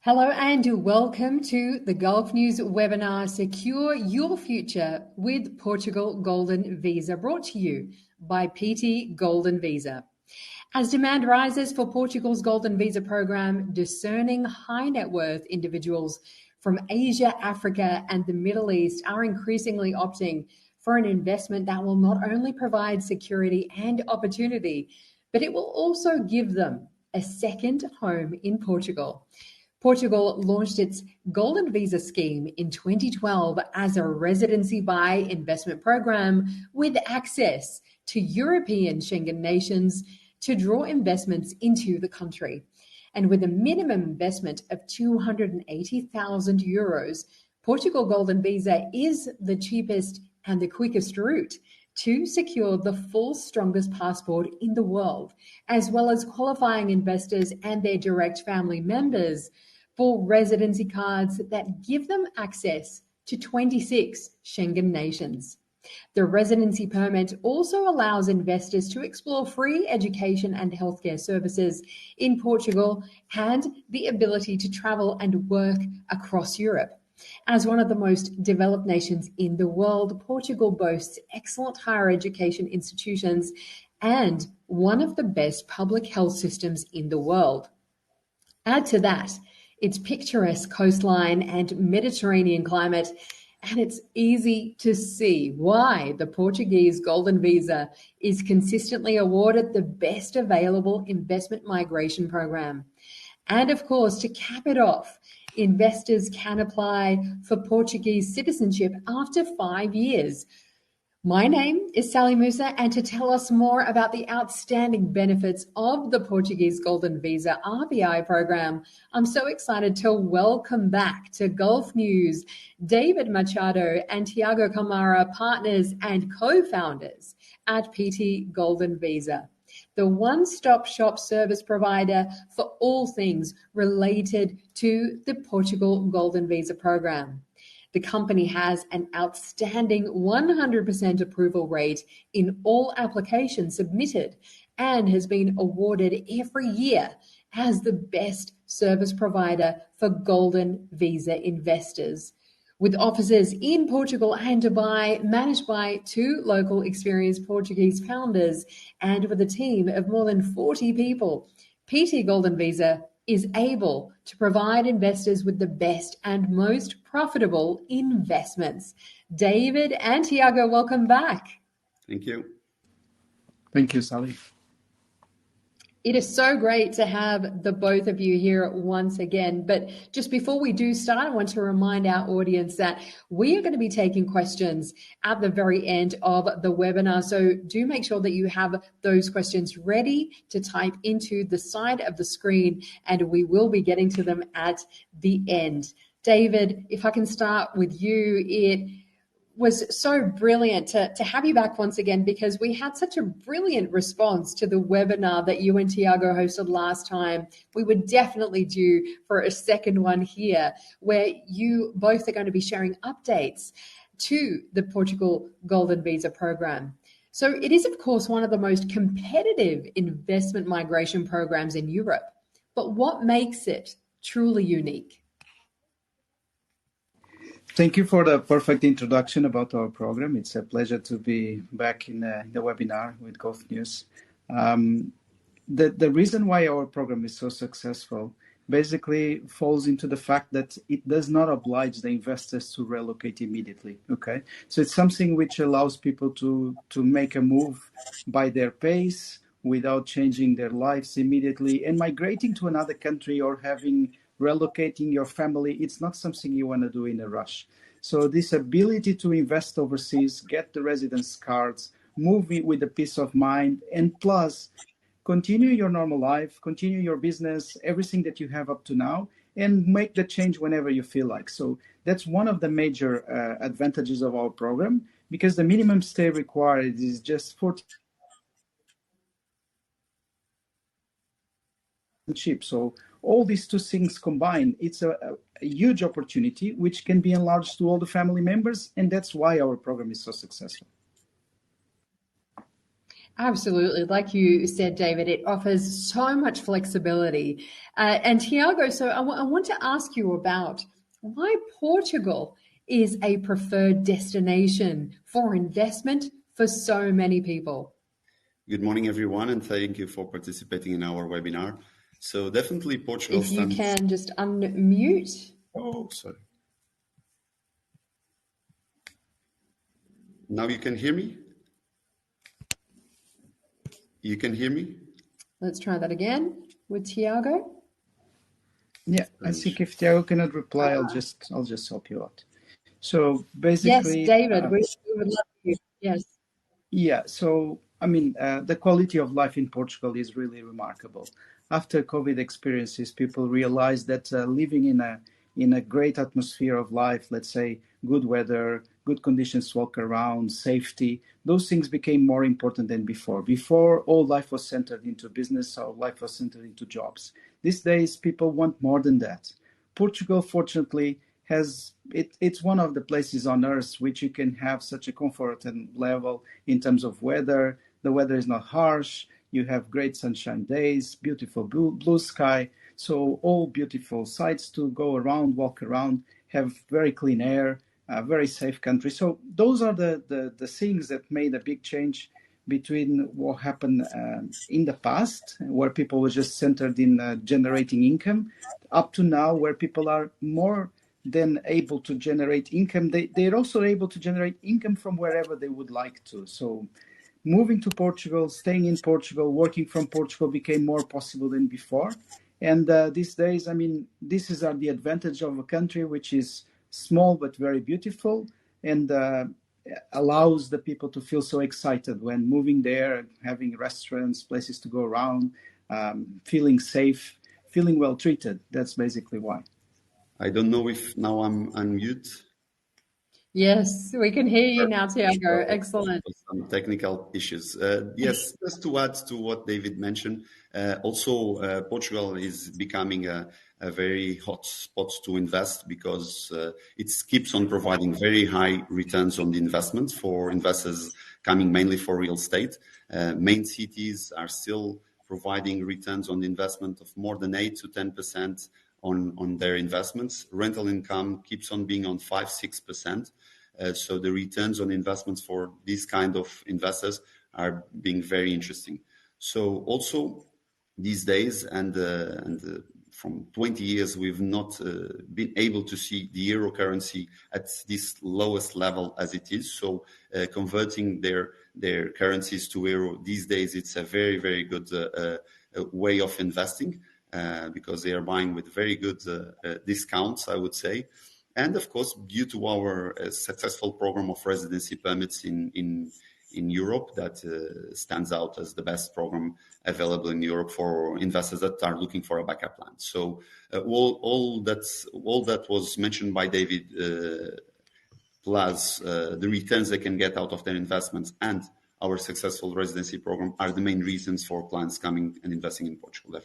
Hello and welcome to the Gulf News webinar, Secure Your Future with Portugal Golden Visa, brought to you by PT Golden Visa. As demand rises for Portugal's Golden Visa program, discerning high net worth individuals from Asia, Africa, and the Middle East are increasingly opting for an investment that will not only provide security and opportunity, but it will also give them a second home in Portugal. Portugal launched its Golden Visa scheme in 2012 as a residency by investment program with access to European Schengen nations to draw investments into the country. And with a minimum investment of 280,000 euros, Portugal Golden Visa is the cheapest and the quickest route to secure the full strongest passport in the world, as well as qualifying investors and their direct family members for residency cards that give them access to 26 Schengen nations. The residency permit also allows investors to explore free education and healthcare services in Portugal and the ability to travel and work across Europe. As one of the most developed nations in the world, Portugal boasts excellent higher education institutions and one of the best public health systems in the world. Add to that its picturesque coastline and Mediterranean climate, and it's easy to see why the Portuguese Golden Visa is consistently awarded the best available investment migration program. And of course, to cap it off, investors can apply for Portuguese citizenship after 5 years. My name is Sally Musa, and to tell us more about the outstanding benefits of the Portuguese Golden Visa RBI program, I'm so excited to welcome back to Gulf News David Machado and Tiago Camara, partners and co-founders at PT Golden Visa, the one-stop shop service provider for all things related to the Portugal Golden Visa program. The company has an outstanding 100% approval rate in all applications submitted and has been awarded every year as the best service provider for Golden Visa investors. With offices in Portugal and Dubai, managed by 2 local experienced Portuguese founders, and with a team of more than 40 people, PT Golden Visa is able to provide investors with the best and most profitable investments. David and Tiago, welcome back. Thank you. Thank you, Sally. It is so great to have the both of you here once again. But just before we do start, I want to remind our audience that we are going to be taking questions at the very end of the webinar. So do make sure that you have those questions ready to type into the side of the screen, and we will be getting to them at the end. David, if I can start with you, it was so brilliant to have you back once again, because we had such a brilliant response to the webinar that you and Tiago hosted last time. We were definitely due for a second one here, where you both are going to be sharing updates to the Portugal Golden Visa program. So it is, of course, one of the most competitive investment migration programs in Europe. But what makes it truly unique? Thank you for the perfect introduction about our program. It's a pleasure to be back in the webinar with Gulf News. The reason why our program is so successful basically falls into the fact that it does not oblige the investors to relocate immediately. Okay, so it's something which allows people to make a move by their pace without changing their lives immediately, and migrating to another country or relocating your family, it's not something you want to do in a rush. So this ability to invest overseas, get the residence cards, move with a peace of mind, and plus continue your normal life, continue your business, everything that you have up to now, and make the change whenever you feel like. So that's one of the major advantages of our program, because the minimum stay required is just 40. So all these two things combined, it's a huge opportunity which can be enlarged to all the family members, and that's why our program is so successful. Absolutely. Like you said, David, it offers so much flexibility. And Tiago, so I want to ask you about why Portugal is a preferred destination for investment for so many people. Good morning, everyone, and thank you for participating in our webinar. So definitely Portugal If you stands... can just unmute. Oh, sorry. Now you can hear me? You can hear me? Let's try that again with Tiago. Yeah, I think if Thiago cannot reply, I'll just help you out. So Yes, basically, David, we would love you. Yes. yeah, so I mean, the quality of life in Portugal is really remarkable. After COVID experiences, people realized that living in a great atmosphere of life, let's say good weather, good conditions to walk around, safety, those things became more important than before. Before, all life was centered into business, all life was centered into jobs. These days, people want more than that. Portugal, fortunately, it's one of the places on earth which you can have such a comfort and level in terms of weather. The weather is not harsh. You have great sunshine days, beautiful blue sky. So all beautiful sights to go around, walk around, have very clean air, a very safe country. So those are the things that made a big change between what happened in the past, where people were just centered in generating income, up to now, where people are more than able to generate income. They're also able to generate income from wherever they would like to. So moving to Portugal, staying in Portugal, working from Portugal became more possible than before. And these days, I mean, this is the advantage of a country which is small but very beautiful, and allows the people to feel so excited when moving there, having restaurants, places to go around, feeling safe, feeling well treated. That's basically why. I don't know if now I'm unmute. Yes, we can hear you now, Tiago. So, Excellent. some technical issues. Yes, just to add to what David mentioned, also Portugal is becoming a very hot spot to invest because it keeps on providing very high returns on the investment for investors coming mainly for real estate. Main cities are still providing returns on the investment of more than 8 to 10% on their investments. Rental income keeps on being on 5-6%. So the returns on investments for these kind of investors are being very interesting. So also these days, and from 20 years, we've not been able to see the euro currency at this lowest level as it is. So converting their currencies to euro these days, it's a very, very good way of investing because they are buying with very good discounts, I would say. And of course, due to our successful program of residency permits in Europe, that stands out as the best program available in Europe for investors that are looking for a backup plan. So all that was mentioned by David, plus the returns they can get out of their investments and our successful residency program are the main reasons for clients coming and investing in Portugal.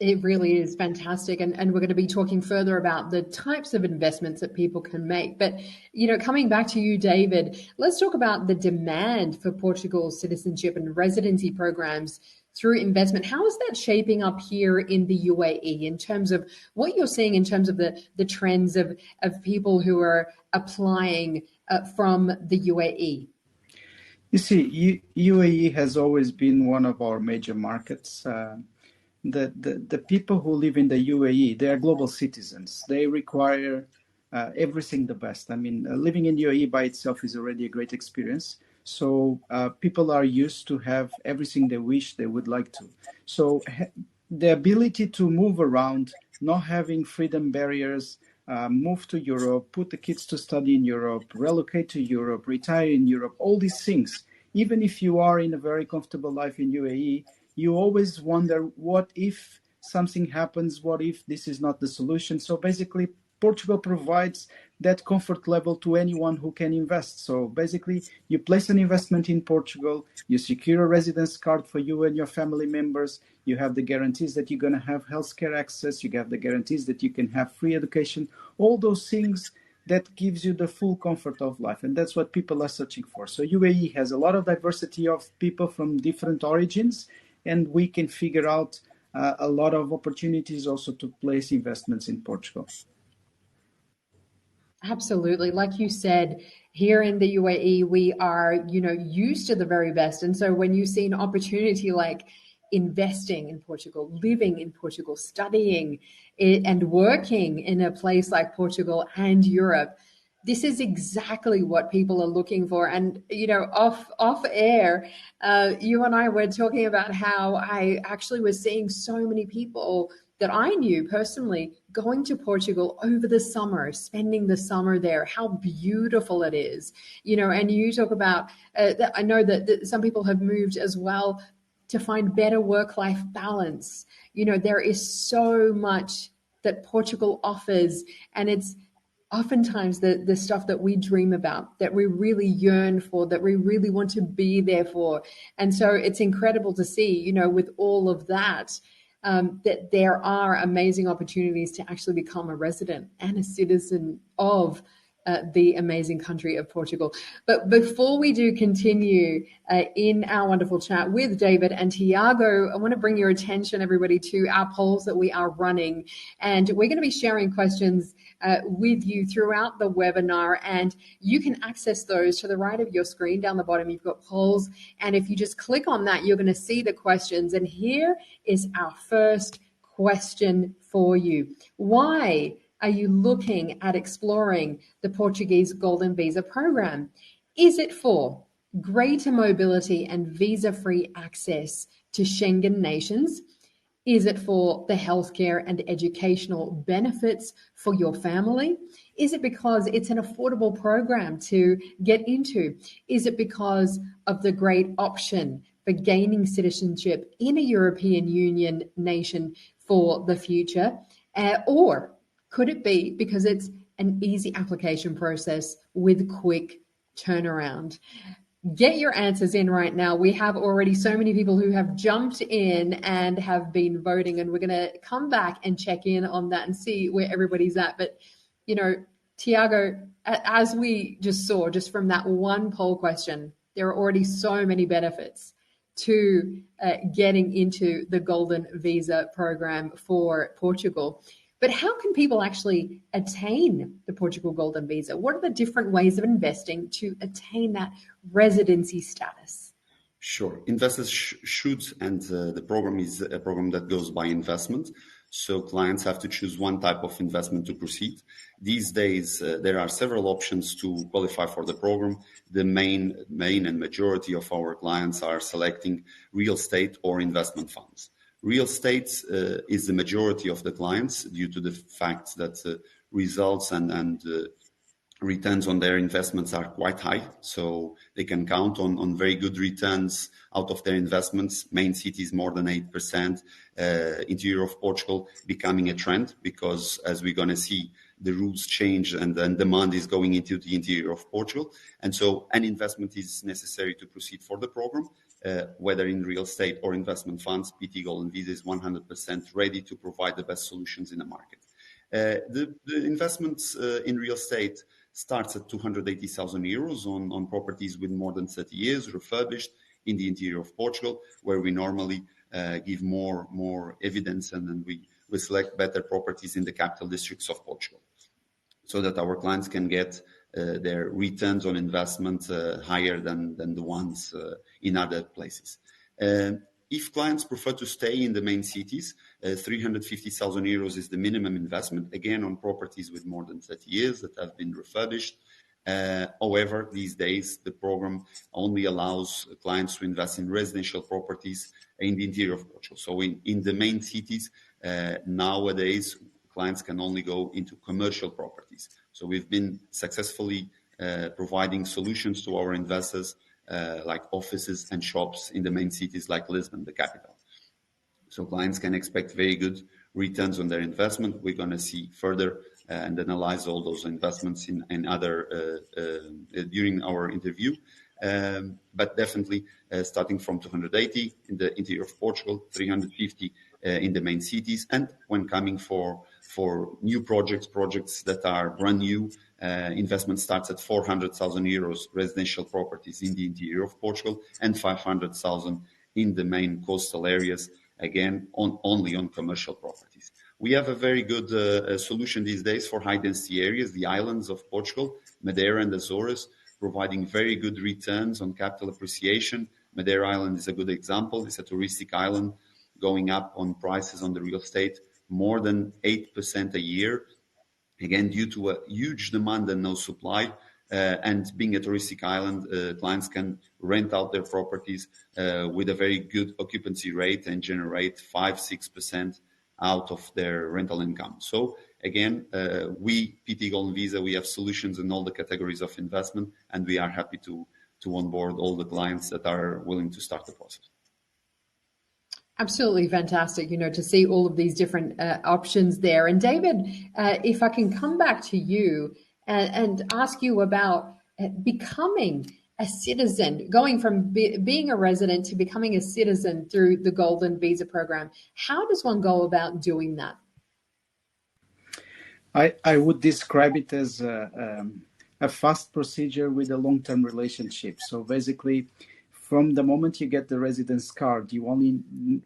It really is fantastic. And we're going to be talking further about the types of investments that people can make. But, you know, coming back to you, David, let's talk about the demand for Portugal's citizenship and residency programs through investment. How is that shaping up here in the UAE in terms of what you're seeing in terms of the trends of people who are applying from the UAE? You see, UAE has always been one of our major markets. The people who live in the UAE, they are global citizens. They require everything the best. I mean, living in UAE by itself is already a great experience. So people are used to have everything they wish they would like to. So the ability to move around, not having freedom barriers, move to Europe, put the kids to study in Europe, relocate to Europe, retire in Europe, all these things. Even if you are in a very comfortable life in UAE, you always wonder, what if something happens? What if this is not the solution? So basically, Portugal provides that comfort level to anyone who can invest. So basically, you place an investment in Portugal, you secure a residence card for you and your family members, you have the guarantees that you're going to have healthcare access, you have the guarantees that you can have free education. All those things that gives you the full comfort of life. And that's what people are searching for. So UAE has a lot of diversity of people from different origins, and we can figure out a lot of opportunities also to place investments in Portugal. Absolutely. Like you said, here in the UAE, we are, used to the very best. And so when you see an opportunity like investing in Portugal, living in Portugal, studying and working in a place like Portugal and Europe, this is exactly what people are looking for. And off air, you and I were talking about how I actually was seeing so many people that I knew personally going to Portugal over the summer, spending the summer there, how beautiful it is, and you talk about, I know that some people have moved as well to find better work-life balance. There is so much that Portugal offers, and it's oftentimes the stuff that we dream about, that we really yearn for, that we really want to be there for. And so it's incredible to see, with all of that, that there are amazing opportunities to actually become a resident and a citizen of the amazing country of Portugal. But before we do continue in our wonderful chat with David and Tiago, I want to bring your attention, everybody, to our polls that we are running. And we're going to be sharing questions with you throughout the webinar, and you can access those to the right of your screen. Down the bottom, you've got polls, and if you just click on that, you're going to see the questions. And here is our first question for you. Why are you looking at exploring the Portuguese Golden Visa program? Is it for greater mobility and visa-free access to Schengen nations? Is it for the healthcare and educational benefits for your family? Is it because it's an affordable program to get into? Is it because of the great option for gaining citizenship in a European Union nation for the future? Or could it be because it's an easy application process with quick turnaround? Get your answers in right now. We have already so many people who have jumped in and have been voting, and we're going to come back and check in on that and see where everybody's at. But, Tiago, as we just saw, just from that one poll question, there are already so many benefits to getting into the Golden Visa program for Portugal. But how can people actually attain the Portugal Golden Visa? What are the different ways of investing to attain that residency status? Sure. Investors should, and the program is a program that goes by investment. So clients have to choose one type of investment to proceed. These days, there are several options to qualify for the program. The main and majority of our clients are selecting real estate or investment funds. Real estate is the majority of the clients due to the fact that results and returns on their investments are quite high. So they can count on very good returns out of their investments. Main cities more than 8%. Interior of Portugal becoming a trend because, as we're going to see, the rules change and then demand is going into the interior of Portugal. And so an investment is necessary to proceed for the program. Whether in real estate or investment funds, PT Golden Visa is 100% ready to provide the best solutions in the market. The investments in real estate starts at 280,000 euros on properties with more than 30 years, refurbished in the interior of Portugal, where we normally give more evidence, and then we select better properties in the capital districts of Portugal, so that our clients can get their returns on investment higher than the ones in other places. If clients prefer to stay in the main cities, 350,000 euros is the minimum investment, again on properties with more than 30 years that have been refurbished. However, these days, the program only allows clients to invest in residential properties in the interior of Portugal. So in the main cities, nowadays, clients can only go into commercial properties. So we've been successfully providing solutions to our investors like offices and shops in the main cities like Lisbon, the capital. So clients can expect very good returns on their investment. We're going to see further and analyze all those investments in other during our interview. But definitely starting from 280 in the interior of Portugal, 350 in the main cities. And when coming for new projects that are brand new, investment starts at 400,000 euros residential properties in the interior of Portugal and 500,000 in the main coastal areas, again, only on commercial properties. We have a very good solution these days for high density areas, the islands of Portugal, Madeira and Azores, providing very good returns on capital appreciation. Madeira Island is a good example. It's a touristic island going up on prices on the real estate more than 8% a year. Again, due to a huge demand and no supply, and being a touristic island, clients can rent out their properties with a very good occupancy rate and generate 5-6% out of their rental income. So again, we, PT Golden Visa, we have solutions in all the categories of investment, and we are happy to onboard all the clients that are willing to start the process. Absolutely fantastic, to see all of these different options there. And David, if I can come back to you and ask you about becoming a citizen, going from being a resident to becoming a citizen through the Golden Visa program. How does one go about doing that? I would describe it as a fast procedure with a long-term relationship. So basically, from the moment you get the residence card, you only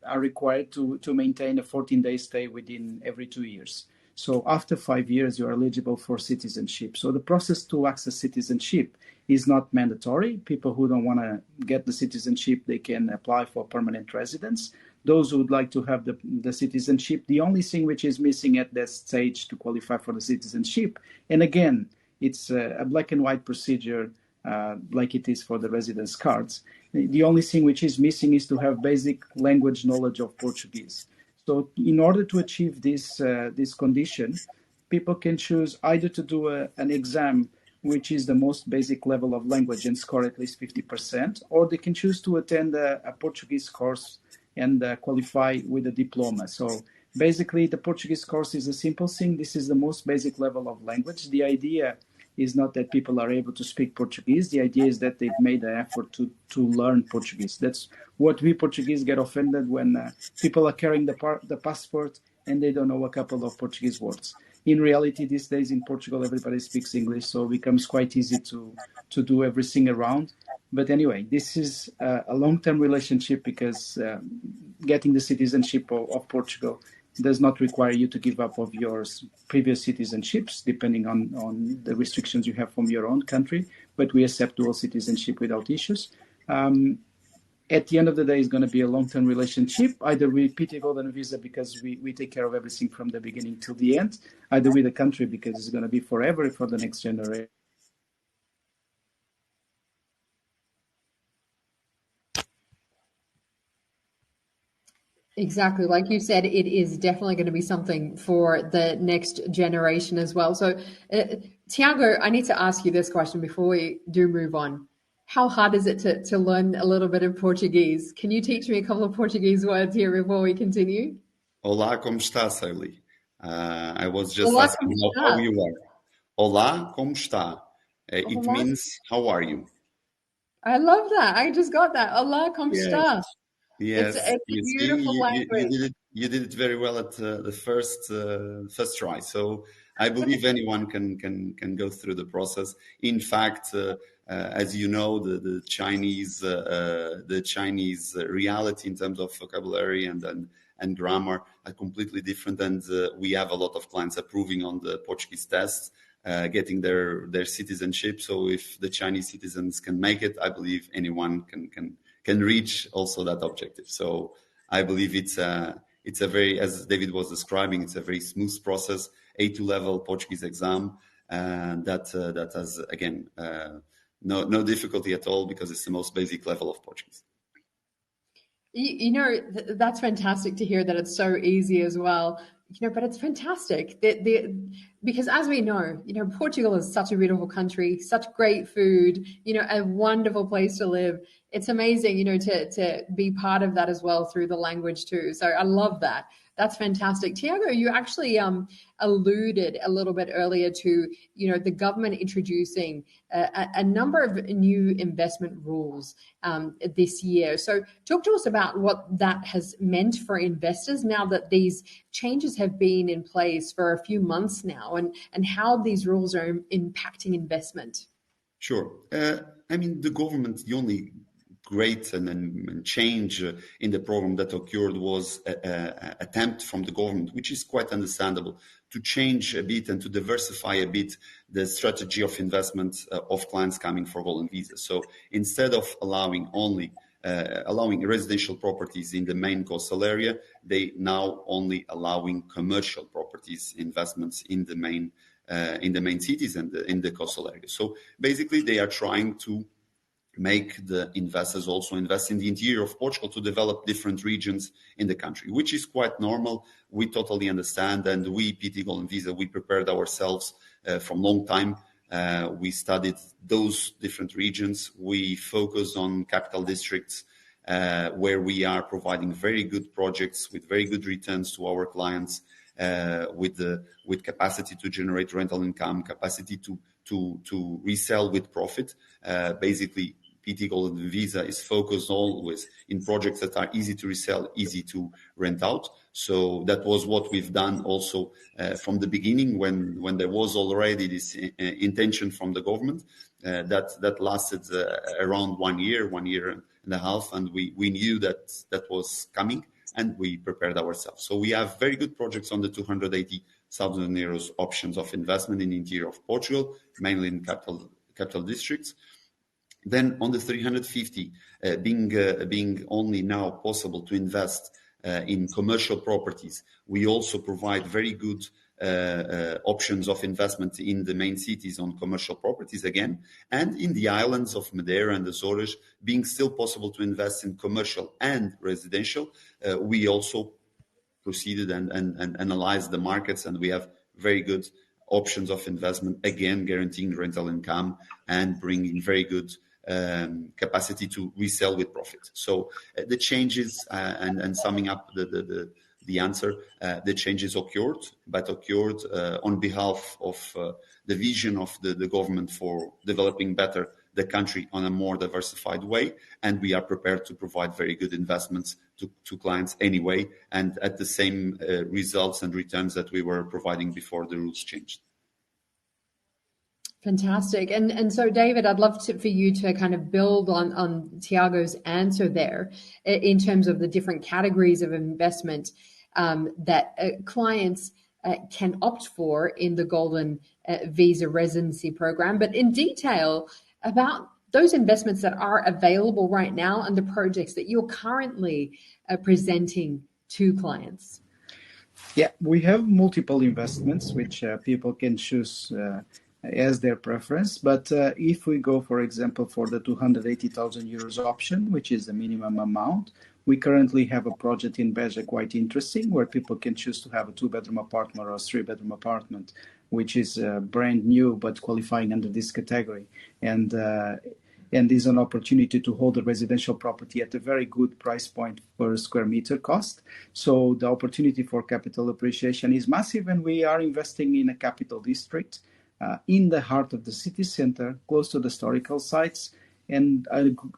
are required to maintain a 14-day stay within every 2 years. So after 5 years, you are eligible for citizenship. So the process to access citizenship is not mandatory. People who don't want to get the citizenship, they can apply for permanent residence. Those who would like to have the citizenship, the only thing which is missing at that stage to qualify for the citizenship, and again, it's a black and white procedure like it is for the residence cards. The only thing which is missing is to have basic language knowledge of Portuguese. So in order to achieve this condition, people can choose either to do an exam, which is the most basic level of language and score at least 50%, or they can choose to attend a Portuguese course and qualify with a diploma. So basically, the Portuguese course is a simple thing. This is the most basic level of language. The idea is not that people are able to speak Portuguese. The idea is that they've made an effort to learn Portuguese. That's what we Portuguese get offended when people are carrying the passport and they don't know a couple of Portuguese words. In reality, these days in Portugal, everybody speaks English, so it becomes quite easy to do everything around. But anyway, this is a long-term relationship because getting the citizenship of Portugal does not require you to give up of your previous citizenships, depending on the restrictions you have from your own country. But we accept dual citizenship without issues. At the end of the day, it's going to be a long-term relationship, either with PT Golden Visa because we take care of everything from the beginning till the end, either with the country because it's going to be forever for the next generation. Exactly. Like you said, it is definitely going to be something for the next generation as well. So, Tiago, I need to ask you this question before we do move on. How hard is it to learn a little bit of Portuguese? Can you teach me a couple of Portuguese words here before we continue? Olá, como está, Sally? I was just Olá, asking how you are. Olá, como está? It means, how are you? I love that. I just got that. Olá, como está? Yes, It's a beautiful language. You did it very well at the first try. So I believe anyone can go through the process. In fact, as you know, the Chinese reality in terms of vocabulary and grammar are completely different, and we have a lot of clients approving on the Portuguese tests, getting their citizenship. So if the Chinese citizens can make it, I believe anyone can reach also that objective. So I believe it's a very, as David was describing, it's a very smooth process, A2 level Portuguese exam, and that has, again, no difficulty at all because it's the most basic level of Portuguese. That's fantastic to hear that it's so easy as well. But it's fantastic because as we know, Portugal is such a beautiful country, such great food, a wonderful place to live. it's amazing, to be part of that as well through the language too. So I love that. That's fantastic. Tiago, you actually alluded a little bit earlier to, the government introducing a number of new investment rules this year. So talk to us about what that has meant for investors now that these changes have been in place for a few months now, and how these rules are impacting investment. Sure. The government, the only great and change in the program that occurred was an attempt from the government, which is quite understandable, to change a bit and to diversify a bit the strategy of investment of clients coming for Golden Visa. So instead of allowing residential properties in the main coastal area, they now only allowing commercial properties investments in the main cities and in the coastal area. So basically, they are trying to make the investors also invest in the interior of Portugal to develop different regions in the country, which is quite normal. We totally understand, and we, PT Golden Visa, we prepared ourselves from long time. We studied those different regions. We focus on capital districts where we are providing very good projects with very good returns to our clients, with capacity to generate rental income, capacity to resell with profit. Basically, PT Golden Visa is focused always in projects that are easy to resell, easy to rent out. So that was what we've done also from the beginning when there was already this intention from the government that lasted around 1 year, 1.5 years, and we knew that was coming, and we prepared ourselves. So we have very good projects on the 280,000 euros options of investment in the interior of Portugal, mainly in capital districts. Then on the 350, being only now possible to invest in commercial properties, we also provide very good options of investment in the main cities on commercial properties again, and in the islands of Madeira and Azores, being still possible to invest in commercial and residential. We also proceeded and analyzed the markets, and we have very good options of investment, again guaranteeing rental income and bringing very good capacity to resell with profit. So the changes, and summing up the answer, the changes occurred on behalf of the vision of the government for developing better the country on a more diversified way, and we are prepared to provide very good investments to clients anyway, and at the same results and returns that we were providing before the rules changed. Fantastic. And so, David, I'd love for you to kind of build on Tiago's answer there in terms of the different categories of investment that clients can opt for in the Golden Visa residency program, but in detail about those investments that are available right now and the projects that you're currently presenting to clients. Yeah, we have multiple investments which people can choose as their preference. But if we go, for example, for the 280,000 euros option, which is the minimum amount, we currently have a project in Beja quite interesting, where people can choose to have a 2-bedroom apartment or a 3-bedroom apartment, which is brand new but qualifying under this category. And is an opportunity to hold a residential property at a very good price point per square meter cost. So the opportunity for capital appreciation is massive, and we are investing in a capital district in the heart of the city center, close to the historical sites, and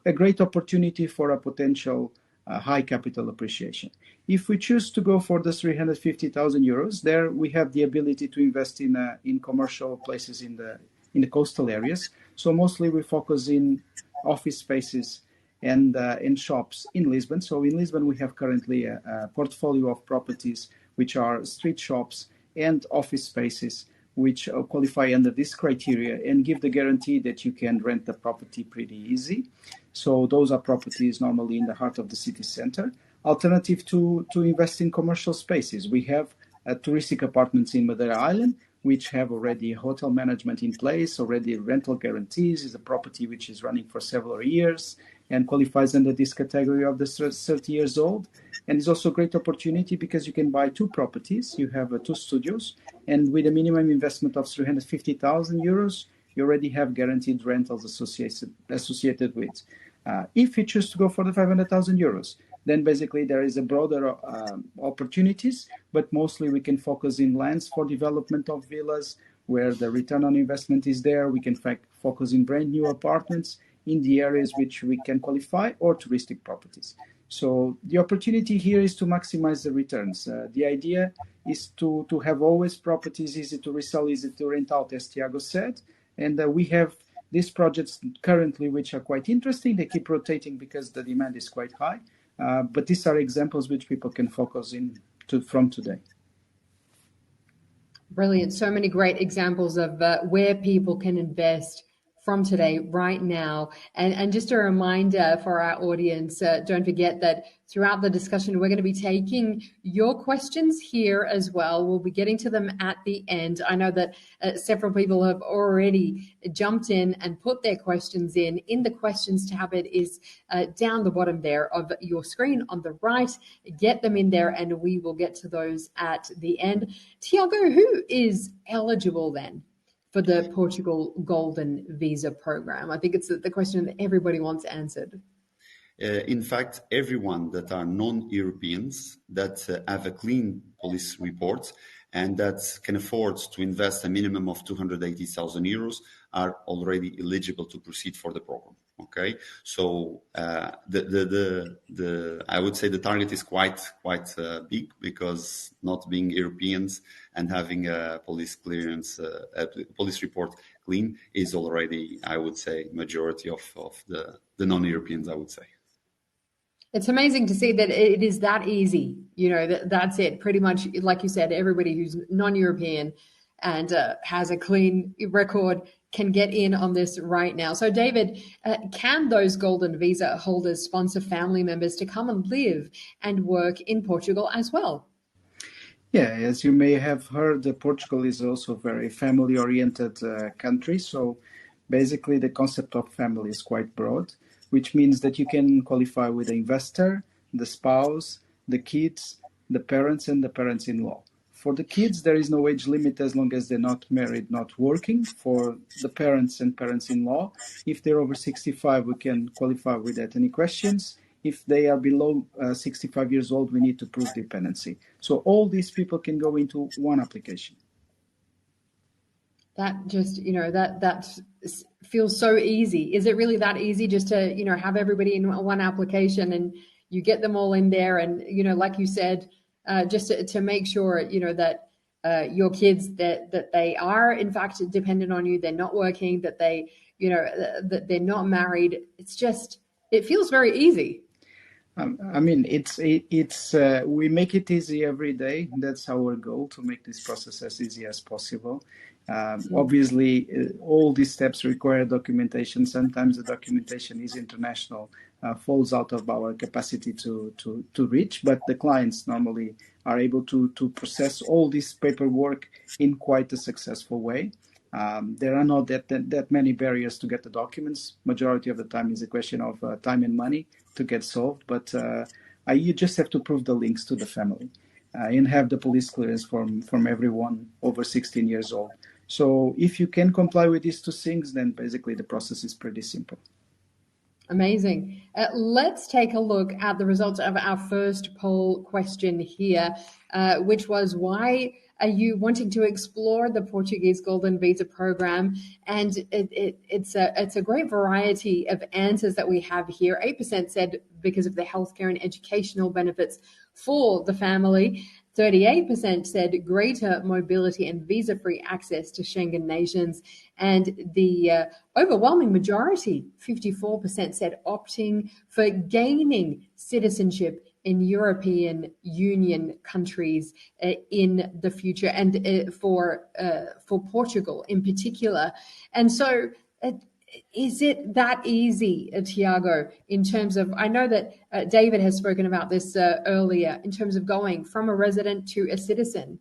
a great opportunity for a potential high capital appreciation. If we choose to go for the 350,000 euros, there we have the ability to invest in commercial places in the coastal areas. So mostly we focus in office spaces and shops in Lisbon. So in Lisbon we have currently a portfolio of properties which are street shops and office spaces which qualify under this criteria and give the guarantee that you can rent the property pretty easy. So those are properties normally in the heart of the city center. Alternative to invest in commercial spaces, we have touristic apartments in Madeira Island, which have already hotel management in place, already rental guarantees, is a property which is running for several years and qualifies under this category of the 30 years old. And it's also a great opportunity because you can buy 2 properties. You have 2 studios, and with a minimum investment of 350,000 euros, you already have guaranteed rentals associated with. If you choose to go for the 500,000 euros, then basically there is a broader opportunities, but mostly we can focus in lands for development of villas where the return on investment is there. We can focus in brand new apartments in the areas which we can qualify, or touristic properties. So the opportunity here is to maximize the returns. The idea is to have always properties easy to resell, easy to rent out, as Tiago said. And we have these projects currently which are quite interesting. They keep rotating because the demand is quite high. But these are examples which people can focus from today. Brilliant. So many great examples of where people can invest from today, right now. And just a reminder for our audience, don't forget that throughout the discussion, we're going to be taking your questions here as well. We'll be getting to them at the end. I know that several people have already jumped in and put their questions in. In the questions tab, it is down the bottom there of your screen on the right. Get them in there and we will get to those at the end. Tiago, who is eligible then for the Portugal Golden Visa program? I think it's the question that everybody wants answered. In fact, everyone that are non-Europeans that have a clean police report and that can afford to invest a minimum of 280,000 euros are already eligible to proceed for the program. Okay, so I would say the target is quite big, because not being Europeans and having a police clearance, a police report clean is already, I would say, majority of the non-Europeans, I would say. It's amazing to see that it is that easy. You know, that's it. Pretty much, like you said, everybody who's non-European and has a clean record can get in on this right now. So, David, can those Golden Visa holders sponsor family members to come and live and work in Portugal as well? Yeah, as you may have heard, Portugal is also a very family-oriented country. So basically the concept of family is quite broad, which means that you can qualify with the investor, the spouse, the kids, the parents, and the parents-in-law. For the kids, there is no age limit as long as they're not married, not working. For the parents and parents-in-law, if they're over 65, we can qualify without any questions. If they are below 65 years old, we need to prove dependency. So all these people can go into one application. That just, that feels so easy. Is it really that easy just to, have everybody in one application and you get them all in there? And, like you said, just to make sure, that your kids, that they are in fact dependent on you, they're not working, that they, that they're not married. It feels very easy. We make it easy every day. That's our goal, to make this process as easy as possible. Obviously, all these steps require documentation. Sometimes the documentation is international, falls out of our capacity to reach, but the clients normally are able to process all this paperwork in quite a successful way. There are not that many barriers to get the documents. Majority of the time is a question of time and money to get solved, but you just have to prove the links to the family and have the police clearance from everyone over 16 years old. So if you can comply with these two things, then basically the process is pretty simple. Amazing. Let's take a look at the results of our first poll question here, which was, why are you wanting to explore the Portuguese Golden Visa program? And it's a great variety of answers that we have here. 8% said because of the healthcare and educational benefits for the family. 38% said greater mobility and visa-free access to Schengen nations. And the overwhelming majority, 54%, said opting for gaining citizenship in European Union countries in the future, and for Portugal in particular. And so is it that easy, Tiago, in terms of, I know that David has spoken about this earlier, in terms of going from a resident to a citizen?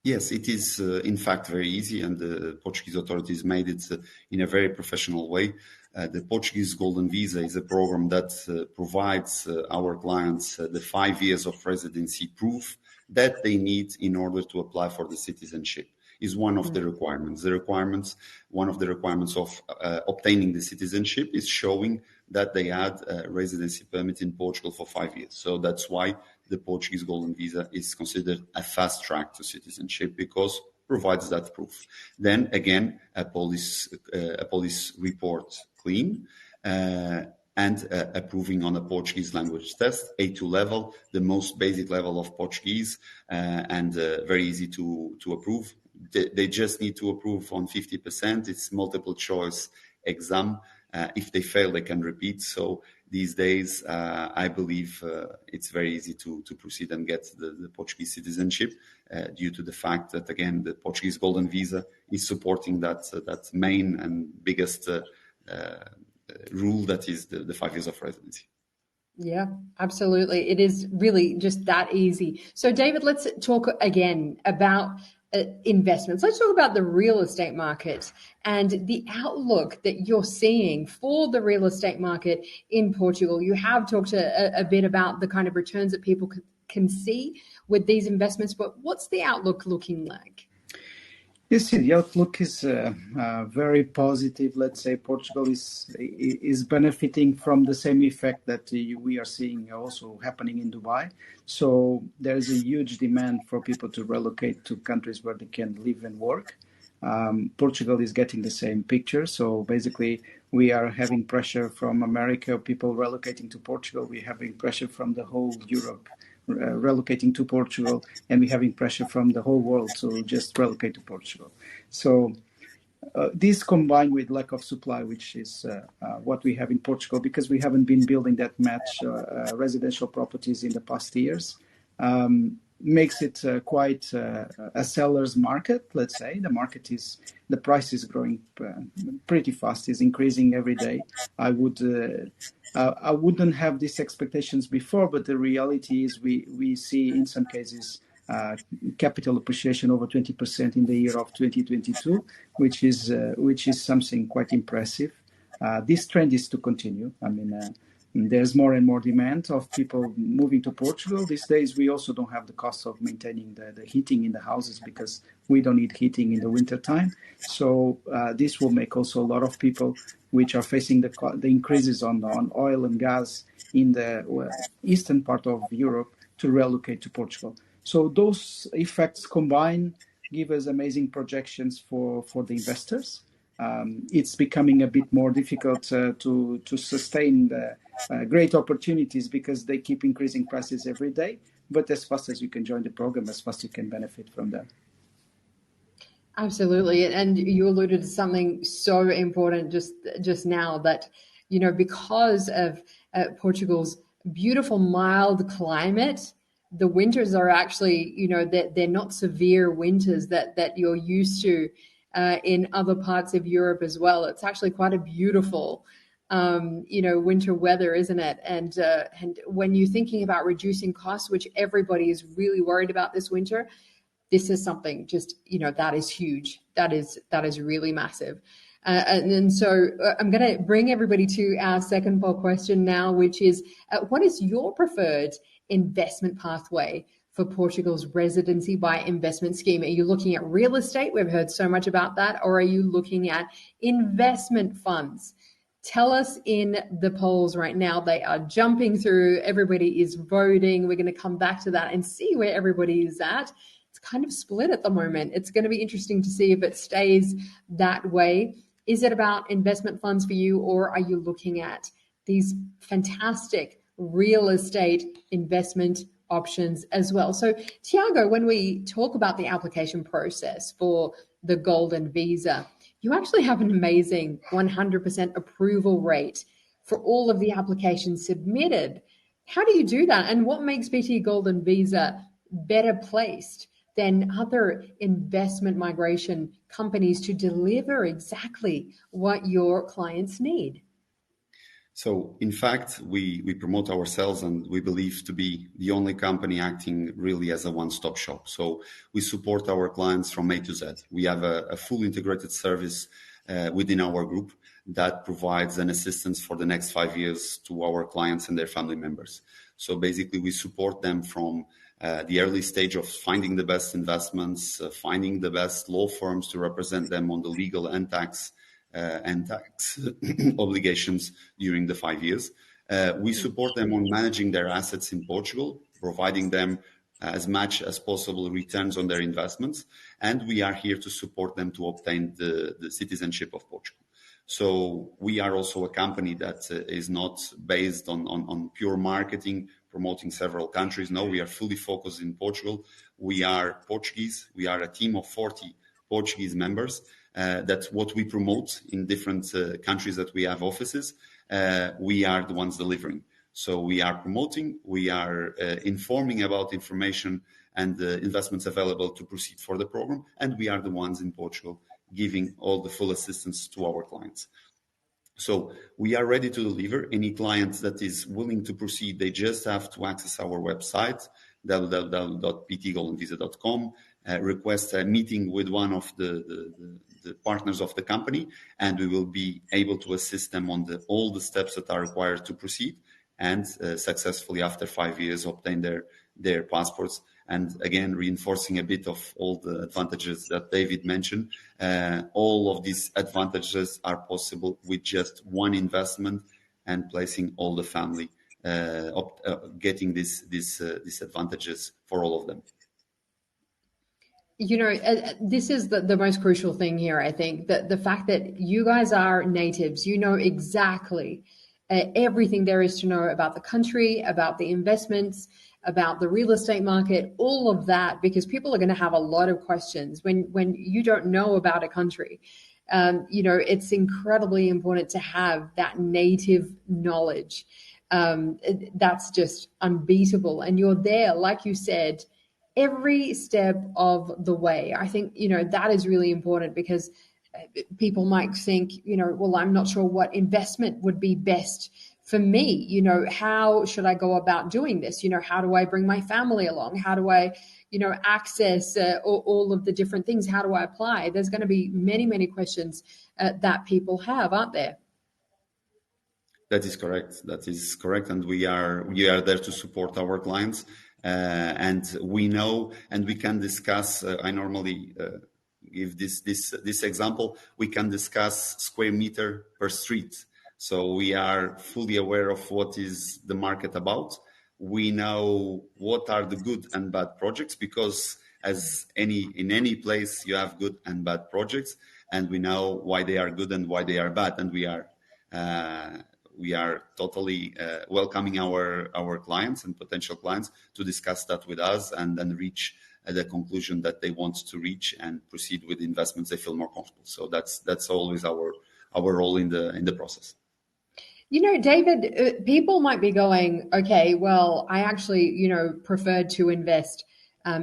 Yes, it is in fact very easy, and the Portuguese authorities made it in a very professional way. The Portuguese Golden Visa is a program that provides our clients the 5 years of residency proof that they need in order to apply for the citizenship. Is one of the requirements. One of the requirements of obtaining the citizenship is showing that they had a residency permit in Portugal for 5 years. So that's why the Portuguese Golden Visa is considered a fast track to citizenship, because provides that proof. Then again, a police report clean, and approving on a Portuguese language test, A2 level, the most basic level of Portuguese, and very easy to approve. They just need to approve on 50%. It's multiple choice exam. If they fail, they can repeat. So these days, I believe it's very easy to proceed and get the Portuguese citizenship, due to the fact that, again, the Portuguese Golden Visa is supporting that main and biggest rule, that is the 5 years of residency. Yeah, absolutely. It is really just that easy. So, David, let's talk again about investments. Let's talk about the real estate market and the outlook that you're seeing for the real estate market in Portugal. You have talked a bit about the kind of returns that people can see with these investments, but what's the outlook looking like? Yes, the outlook is very positive. Let's say Portugal is benefiting from the same effect that we are seeing also happening in Dubai. So there is a huge demand for people to relocate to countries where they can live and work. Portugal is getting the same picture. So basically, we are having pressure from America, people relocating to Portugal. We're having pressure from the whole Europe relocating to Portugal, and we're having pressure from the whole world to just relocate to Portugal. So this combined with lack of supply, which is what we have in Portugal, because we haven't been building that much residential properties in the past years, makes it quite a seller's market. Let's say the price is growing pretty fast, is increasing every day. I wouldn't have these expectations before, but the reality is we see in some cases capital appreciation over 20% in the year of 2022, which is something quite impressive. This trend is to continue. I mean, there's more and more demand of people moving to Portugal. These days, we also don't have the cost of maintaining the heating in the houses, because we don't need heating in the winter time. So this will make also a lot of people which are facing the increases on oil and gas in the eastern part of Europe to relocate to Portugal. So those effects combined give us amazing projections for the investors. It's becoming a bit more difficult to sustain the great opportunities, because they keep increasing prices every day. But as fast as you can join the program, as fast you can benefit from them. Absolutely. And you alluded to something so important just now, that, because of Portugal's beautiful, mild climate, the winters are actually, they're not severe winters that you're used to in other parts of Europe as well. It's actually quite a beautiful, winter weather, isn't it? And when you're thinking about reducing costs, which everybody is really worried about this winter, this is something just, that is huge. That is really massive. And so I'm going to bring everybody to our second poll question now, which is, what is your preferred investment pathway for Portugal's residency by investment scheme? Are you looking at real estate? We've heard so much about that. Or are you looking at investment funds? Tell us in the polls right now. They are jumping through. Everybody is voting. We're going to come back to that and see where everybody is at. It's kind of split at the moment. It's going to be interesting to see if it stays that way. Is it about investment funds for you, or are you looking at these fantastic real estate investment options as well? So, Tiago, when we talk about the application process for the Golden Visa, you actually have an amazing 100% approval rate for all of the applications submitted. How do you do that? And what makes PT Golden Visa better placed than other investment migration companies to deliver exactly what your clients need? So, in fact, we promote ourselves, and we believe to be the only company acting really as a one-stop shop. So we support our clients from A to Z. We have a full integrated service within our group that provides an assistance for the next 5 years to our clients and their family members. So basically, we support them from the early stage of finding the best investments, finding the best law firms to represent them on the legal and tax and tax obligations during the 5 years. We support them on managing their assets in Portugal, providing them as much as possible returns on their investments, and we are here to support them to obtain the citizenship of Portugal. So we are also a company that is not based on pure marketing, promoting several countries. No, we are fully focused in Portugal. We are Portuguese. We are a team of 40 Portuguese members. That's what we promote in different countries that we have offices. We are the ones delivering. So we are promoting, we are informing about information and the investments available to proceed for the program, and we are the ones in Portugal giving all the full assistance to our clients. So we are ready to deliver. Any client that is willing to proceed, they just have to access our website, www.ptgoldenvisa.com, request a meeting with one of the partners of the company, and we will be able to assist them on all the steps that are required to proceed, and successfully after 5 years obtain their passports. And again, reinforcing a bit of all the advantages that David mentioned, all of these advantages are possible with just one investment and placing all the family, getting these advantages for all of them. You know, this is the most crucial thing here, I think, that the fact that you guys are natives, you know exactly everything there is to know about the country, about the investments, about the real estate market, all of that, because people are going to have a lot of questions when you don't know about a country. You know, it's incredibly important to have that native knowledge. That's just unbeatable. And you're there, like you said, every step of the way. I think, you know, that is really important, because people might think, you know, well, I'm not sure what investment would be best for me. You know, how should I go about doing this? You know, how do I bring my family along? How do I, you know, access all of the different things? How do I apply? There's going to be many, many questions that people have, aren't there? That is correct. That is correct. And we are there to support our clients. And we know, and we can discuss, I normally give this example, we can discuss square meter per street. So we are fully aware of what is the market about. We know what are the good and bad projects, because in any place you have good and bad projects, and we know why they are good and why they are bad. And we are totally welcoming our clients and potential clients to discuss that with us, and then reach the conclusion that they want to reach and proceed with investments they feel more comfortable. So that's always our role in the process. You know, David, people might be going, okay, well, I actually, you know, prefer to invest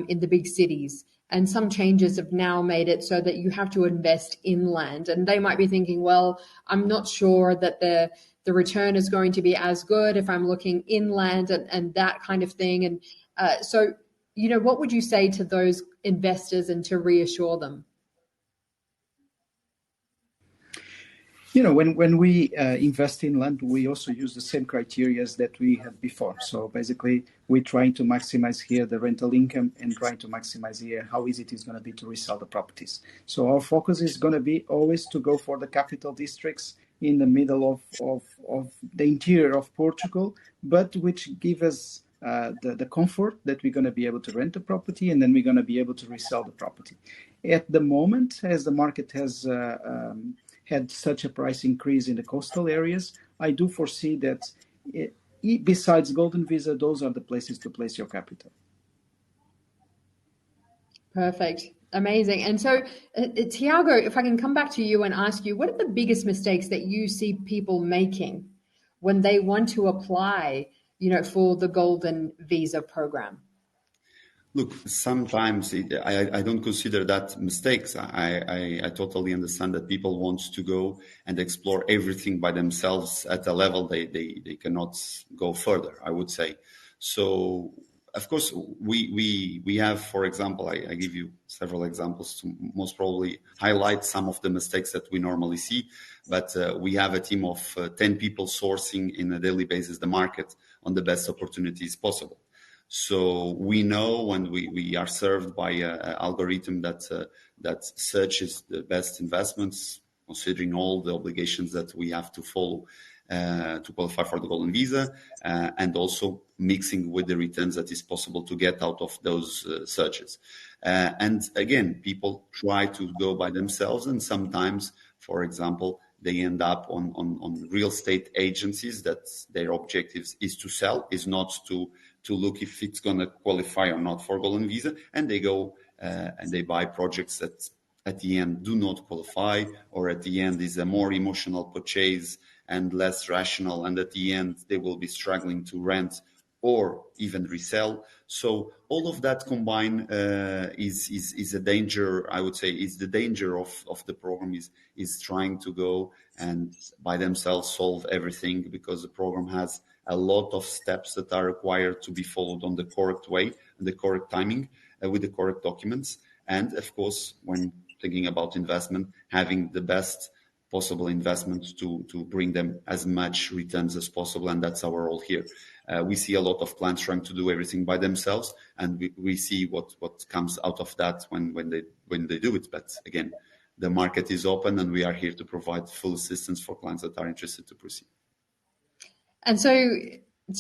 in the big cities. And some changes have now made it so that you have to invest inland. And they might be thinking, well, I'm not sure that the return is going to be as good if I'm looking inland and that kind of thing. And so, you know, what would you say to those investors and to reassure them? You know, when we invest in land, we also use the same criteria that we had before. So basically, we're trying to maximize here the rental income and trying to maximize here how easy it is going to be to resell the properties. So our focus is going to be always to go for the capital districts in the middle of the interior of Portugal, but which give us the comfort that we're going to be able to rent the property, and then we're going to be able to resell the property. At the moment, as the market has had such a price increase in the coastal areas, I do foresee that besides Golden Visa, those are the places to place your capital. Perfect. Amazing. And so, Tiago, if I can come back to you and ask you, what are the biggest mistakes that you see people making when they want to apply, you know, for the Golden Visa program? Look, sometimes I don't consider that mistakes. I totally understand that people want to go and explore everything by themselves at a level they cannot go further, I would say. So, of course, we have, for example, I give you several examples to most probably highlight some of the mistakes that we normally see. But we have a team of 10 people sourcing in a daily basis the market on the best opportunities possible. So we know when we are served by an algorithm that searches the best investments considering all the obligations that we have to follow to qualify for the Golden Visa, and also mixing with the returns that is possible to get out of those searches. And again, people try to go by themselves, and sometimes, for example, they end up on real estate agencies that their objectives is to sell, is not to look if it's going to qualify or not for Golden Visa, and they go and they buy projects that at the end do not qualify, or at the end is a more emotional purchase and less rational, and at the end they will be struggling to rent or even resell. So all of that combined is a danger. I would say is the danger of the program is trying to go and by themselves solve everything, because the program has a lot of steps that are required to be followed on the correct way and the correct timing with the correct documents. And of course, when thinking about investment, having the best possible investments to bring them as much returns as possible. And that's our role here. We see a lot of clients trying to do everything by themselves, and we see what comes out of that when they do it. But again, the market is open, and we are here to provide full assistance for clients that are interested to proceed. And so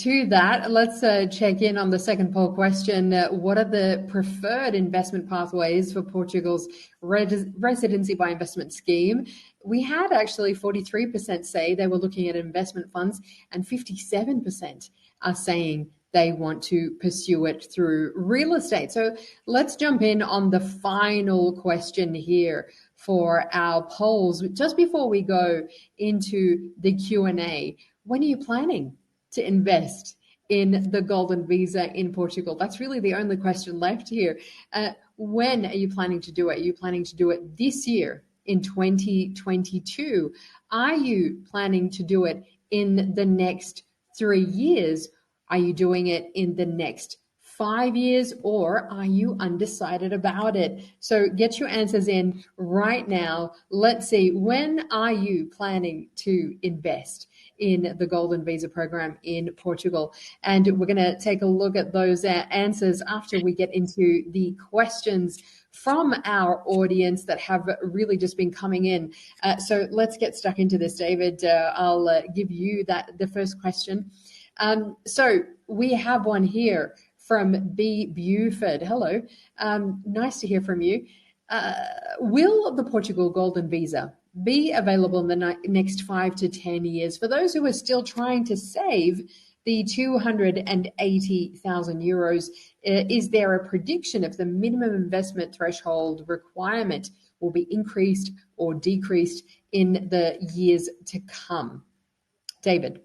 to that, let's check in on the second poll question. What are the preferred investment pathways for Portugal's residency by investment scheme? We had actually 43% say they were looking at investment funds, and 57% are saying they want to pursue it through real estate. So let's jump in on the final question here for our polls. Just before we go into the Q&A, when are you planning to invest in the Golden Visa in Portugal? That's really the only question left here. When are you planning to do it? Are you planning to do it this year in 2022? Are you planning to do it in the next 3 years? Are you doing it in the next 5 years, or are you undecided about it? So get your answers in right now. Let's see, when are you planning to invest in the Golden Visa program in Portugal? And we're going to take a look at those answers after we get into the questions from our audience that have really just been coming in. So let's get stuck into this, David. I'll give you the first question. So we have one here from B. Buford. Hello. Nice to hear from you. Will the Portugal Golden Visa be available in the next 5 to 10 years for those who are still trying to save the 280,000 euros? Is there a prediction if the minimum investment threshold requirement will be increased or decreased in the years to come? David.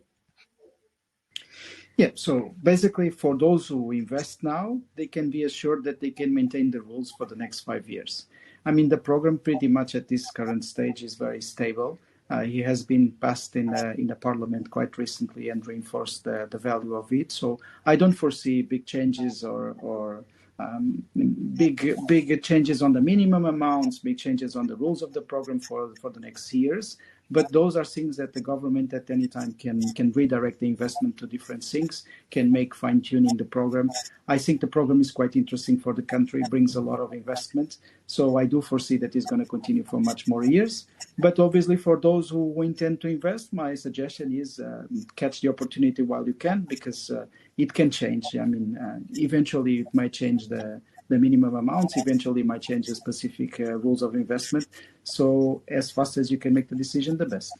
Yeah, so basically for those who invest now, they can be assured that they can maintain the rules for the next 5 years. I mean, the program pretty much at this current stage is very stable. He has been passed in the parliament quite recently and reinforced the value of it. So I don't foresee big changes or big changes on the minimum amounts, big changes on the rules of the program for the next years. But those are things that the government at any time can redirect the investment to different things, can make fine-tuning the program. I think the program is quite interesting for the country, brings a lot of investment. So I do foresee that it's going to continue for much more years. But obviously for those who intend to invest, my suggestion is catch the opportunity while you can, because it can change. I mean, eventually it might change the minimum amounts, eventually might change the specific rules of investment. So as fast as you can make the decision, the best.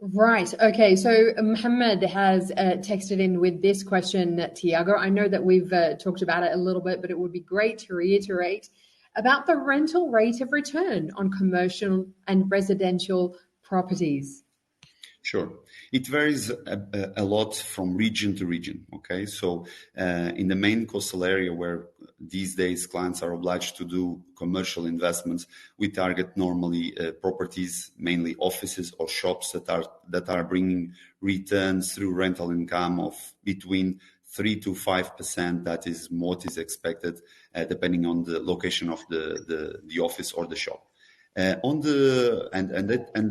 Right. Okay. So Mohammed has texted in with this question, Tiago. I know that we've talked about it a little bit, but it would be great to reiterate about the rental rate of return on commercial and residential properties. Sure. It varies a lot from region to region. Okay. So in the main coastal area where these days clients are obliged to do commercial investments, we target normally properties, mainly offices or shops that are bringing returns through rental income of between 3 to 5%. That is what is expected depending on the location of the office or the shop. And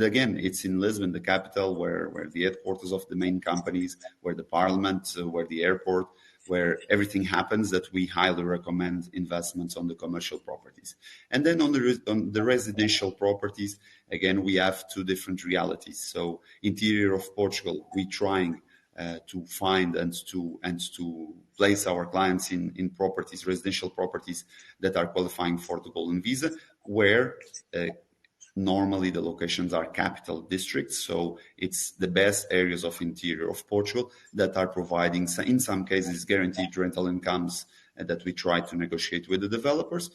again, it's in Lisbon, the capital, where the headquarters of the main companies, where the parliament, where the airport, where everything happens, that we highly recommend investments on the commercial properties. And then on the residential properties, again, we have two different realities. So interior of Portugal, we're trying to find and to place our clients in properties, residential properties that are qualifying for the Golden Visa, where normally the locations are capital districts, so it's the best areas of interior of Portugal that are providing, in some cases, guaranteed rental incomes that we try to negotiate with the developers.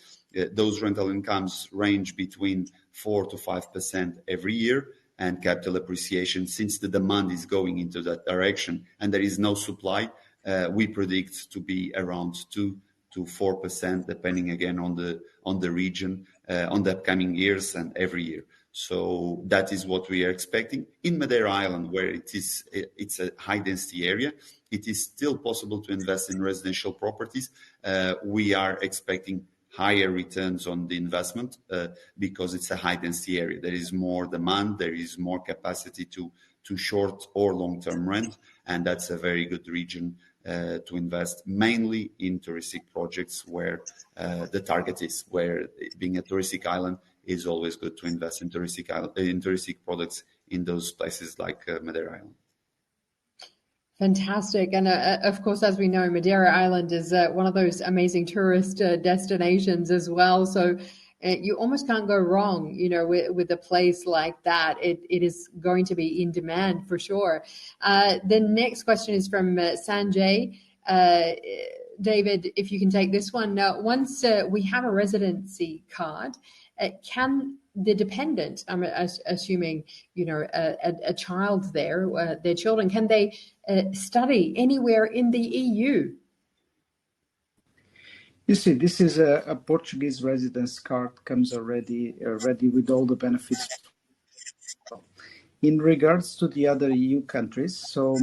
Those rental incomes range between 4 to 5% every year, and capital appreciation, since the demand is going into that direction and there is no supply, we predict to be around 2 to 4%, depending again on the region, on the upcoming years and every year. So that is what we are expecting. In Madeira Island, where it's a high density area, it is still possible to invest in residential properties. We are expecting higher returns on the investment because it's a high density area. There is more demand, there is more capacity to short or long-term rent, and that's a very good region to invest, mainly in touristic projects where the target is, where being a touristic island is always good to invest in touristic products in those places like Madeira Island. Fantastic. And of course, as we know, Madeira Island is one of those amazing tourist destinations as well. So you almost can't go wrong, with a place like that. It is going to be in demand for sure. The next question is from Sanjay. David, if you can take this one. Once we have a residency card, can the dependent, I'm assuming, a child there, their children, can they study anywhere in the EU? You see, this is a Portuguese residence card, comes already with all the benefits. In regards to the other EU countries, so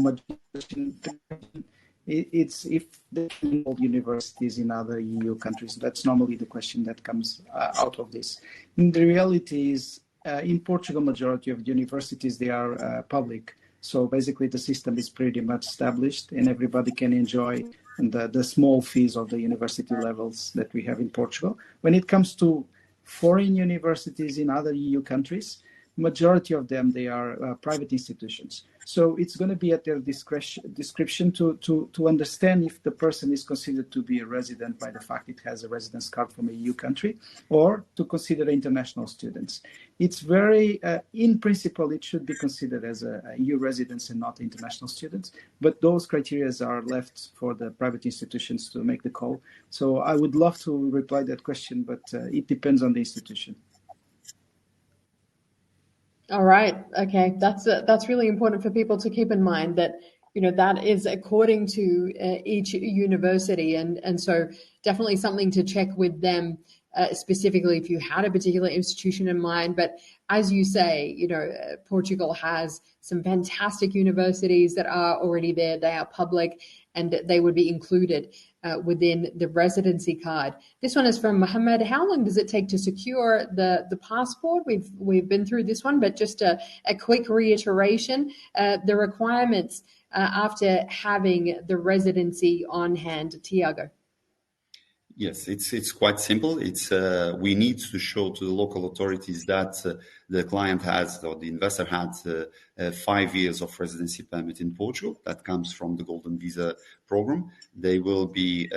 it's if the universities in other EU countries. That's normally the question that comes out of this. And the reality is, in Portugal, majority of universities, they are public. So basically the system is pretty much established and everybody can enjoy the small fees of the university levels that we have in Portugal. When it comes to foreign universities in other EU countries, majority of them, they are private institutions. So it's going to be at their discretion to understand if the person is considered to be a resident by the fact it has a residence card from a EU country, or to consider international students. It's very, in principle, it should be considered as a EU residence and not international students, but those criteria are left for the private institutions to make the call. So I would love to reply that question, but it depends on the institution. All right. Okay. That's really important for people to keep in mind, that, that is according to each university. And so definitely something to check with them specifically if you had a particular institution in mind. But as you say, Portugal has some fantastic universities that are already there. They are public and they would be included within the residency card. This one is from Mohammed. How long does it take to secure the passport? We've been through this one, but just a quick reiteration. The requirements after having the residency on hand, Tiago. Yes, it's quite simple. We need to show to the local authorities that the client has, or the investor has, 5 years of residency permit in Portugal. That comes from the Golden Visa program. They will be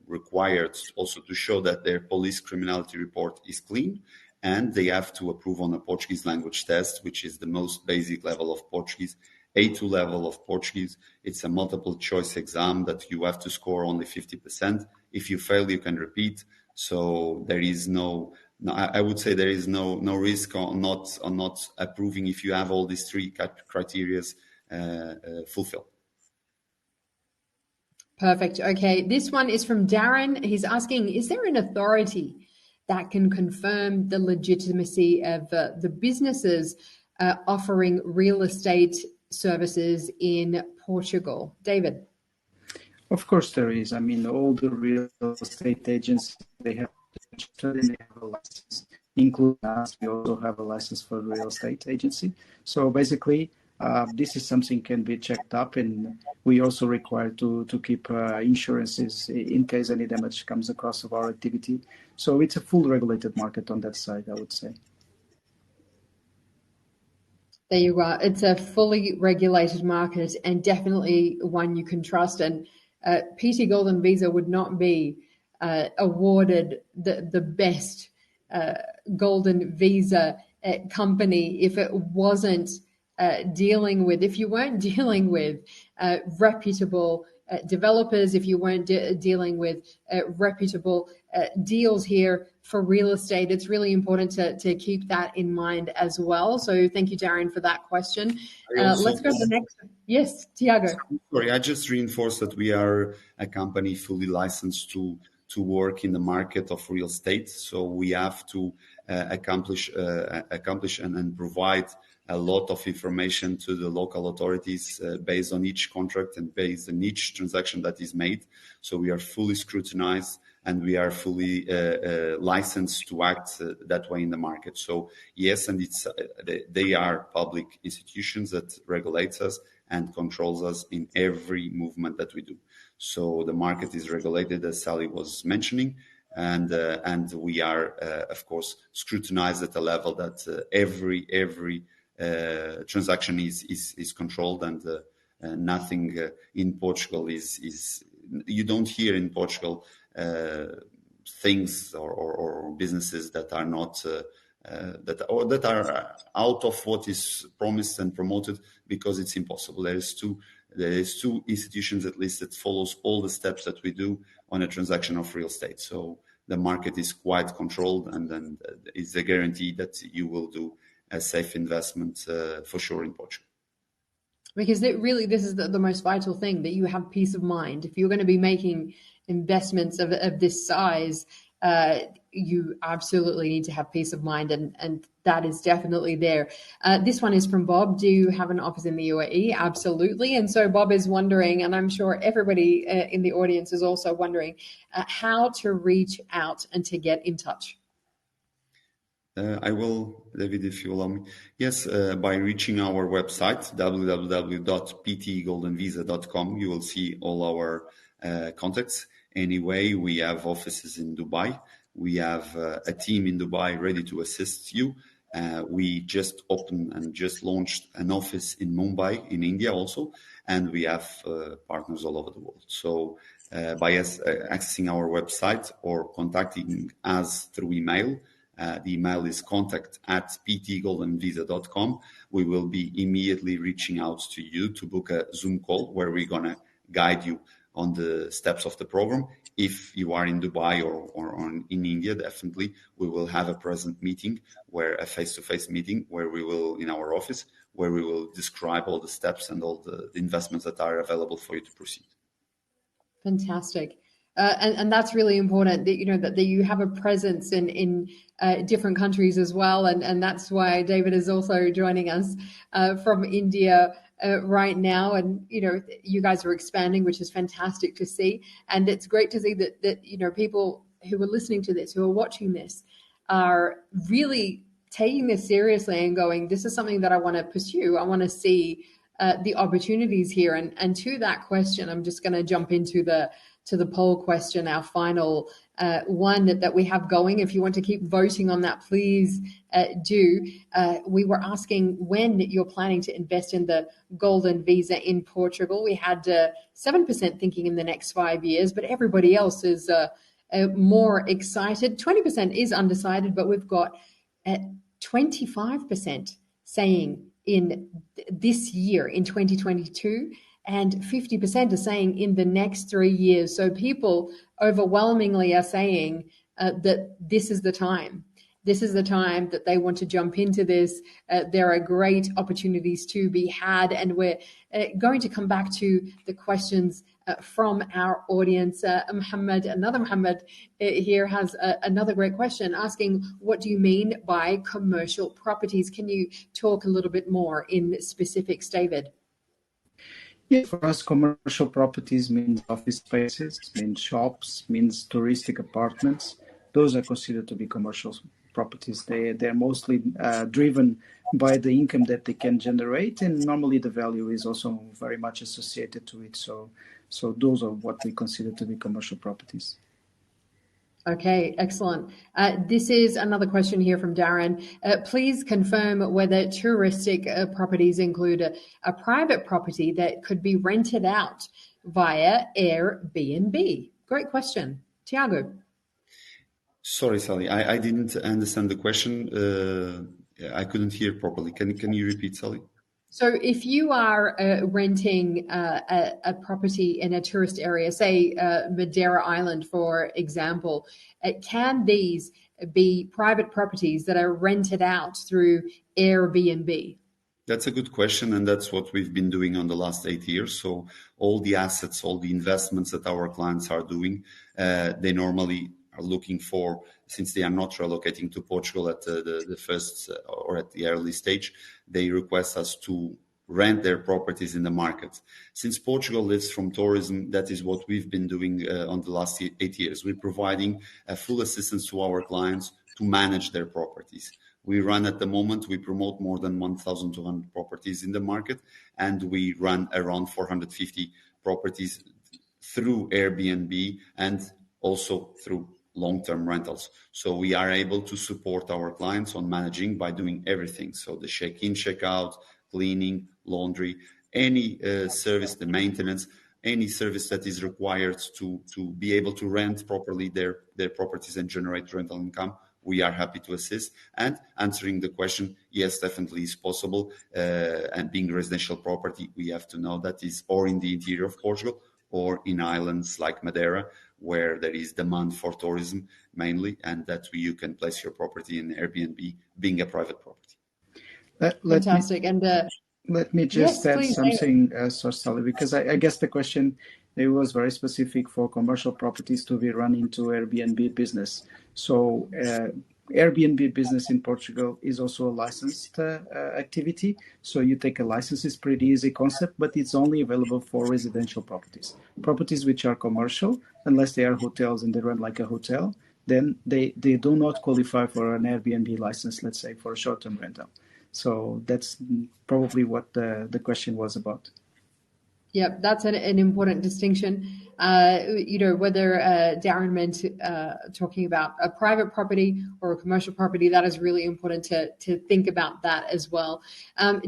required also to show that their police criminality report is clean, and they have to approve on a Portuguese language test, which is the most basic level of Portuguese. A2 level of Portuguese. It's a multiple choice exam that you have to score only 50%. If you fail, you can repeat. So there is I would say there is no risk on not approving if you have all these three criteria fulfilled. Perfect. Okay. This one is from Darren. He's asking, is there an authority that can confirm the legitimacy of the businesses offering real estate services in Portugal? David. Of course there is. I mean, all the real estate agents, they have a license, including us. We also have a license for real estate agency. So basically, this is something can be checked up, and we also require to keep insurances in case any damage comes across of our activity. So it's a full regulated market on that side, I would say. There you are. It's a fully regulated market and definitely one you can trust. And PT Golden Visa would not be awarded the best golden visa company if it wasn't dealing with, if you weren't dealing with reputable developers, if you weren't dealing with reputable deals here for real estate. It's really important to keep that in mind as well. So thank you, Darren, for that question. Let's go to the next. Yes, Tiago. Sorry, I just reinforced that we are a company fully licensed to work in the market of real estate. So we have to accomplish and provide a lot of information to the local authorities based on each contract and based on each transaction that is made. So we are fully scrutinized and we are fully licensed to act that way in the market. So yes, and they are public institutions that regulates us and controls us in every movement that we do. So the market is regulated, as Sally was mentioning, and we are, of course, scrutinized at a level that every transaction is controlled, and nothing in Portugal is you don't hear in Portugal things or businesses that are not that are out of what is promised and promoted, because it's impossible. There is two institutions at least that follows all the steps that we do on a transaction of real estate. So the market is quite controlled, and it's a guarantee that you will do a safe investment for sure in Portugal. Because this is the most vital thing, that you have peace of mind. If you're going to be making investments of this size, you absolutely need to have peace of mind, and that is definitely there. This one is from Bob. Do you have an office in the UAE? Absolutely. And so Bob is wondering, and I'm sure everybody in the audience is also wondering, how to reach out and to get in touch. I will, David, if you allow me. Yes, by reaching our website, www.ptgoldenvisa.com, you will see all our contacts. Anyway, we have offices in Dubai. We have a team in Dubai ready to assist you. We just opened and just launched an office in Mumbai, in India also, and we have partners all over the world. So by accessing our website or contacting us through email, the email is contact@ptgoldenvisa.com. We will be immediately reaching out to you to book a Zoom call where we're going to guide you on the steps of the program. If you are in Dubai or in India, definitely we will have a present meeting, where a face-to-face meeting, where we will, in our office, where we will describe all the steps and all the investments that are available for you to proceed. Fantastic. And that's really important, that that you have a presence in different countries as well, and that's why David is also joining us from India right now. And you guys are expanding, which is fantastic to see, and it's great to see that people who are listening to this, who are watching this, are really taking this seriously and going, this is something that I want to pursue. I want to see the opportunities here. And to that question, I'm just going to jump into the poll question, our final one that we have going. If you want to keep voting on that, please do. We were asking when you're planning to invest in the Golden Visa in Portugal. We had 7% thinking in the next 5 years, but everybody else is more excited. 20% is undecided, but we've got 25% saying in this year, in 2022, and 50% are saying in the next 3 years. So people overwhelmingly are saying that this is the time. This is the time that they want to jump into this. There are great opportunities to be had, and we're going to come back to the questions from our audience. Another Muhammad here has another great question, asking, what do you mean by commercial properties? Can you talk a little bit more in specifics, David? Yeah, for us, commercial properties means office spaces, means shops, means touristic apartments, those are considered to be commercial properties. They're mostly driven by the income that they can generate, and normally the value is also very much associated to it. So those are what we consider to be commercial properties. Okay, excellent. This is another question here from Darren. Please confirm whether touristic properties include a private property that could be rented out via Airbnb. Great question. Tiago. Sorry, Sally, I didn't understand the question. I couldn't hear properly. Can you repeat, Sally? So if you are renting a property in a tourist area, say Madeira Island, for example, can these be private properties that are rented out through Airbnb? That's a good question, and that's what we've been doing on the last 8 years. So all the assets, all the investments that our clients are doing, they normally are looking for, since they are not relocating to Portugal at the first or at the early stage, they request us to rent their properties in the market. Since Portugal lives from tourism, that is what we've been doing on the last 8 years. We're providing full assistance to our clients to manage their properties. We run at the moment, we promote more than 1,200 properties in the market, and we run around 450 properties through Airbnb and also through long-term rentals. So we are able to support our clients on managing by doing everything. So the check-in, check-out, cleaning, laundry, any service, the maintenance, any service that is required to be able to rent properly their properties and generate rental income, we are happy to assist. And answering the question, yes, definitely is possible. And being residential property, we have to know that is or in the interior of Portugal or in islands like Madeira, where there is demand for tourism mainly, and that you can place your property in Airbnb, being a private property. Fantastic. Let me just add something, Sally, because I guess the question, it was very specific for commercial properties to be run into Airbnb business. So Airbnb business in Portugal is also a licensed activity. So you take a license, it's pretty easy concept, but it's only available for residential properties. Properties which are commercial, unless they are hotels and they run like a hotel, then they do not qualify for an Airbnb license, let's say, for a short-term rental. So that's probably what the question was about. Yep, that's an important distinction. Whether Darren meant talking about a private property or a commercial property, that is really important to think about that as well.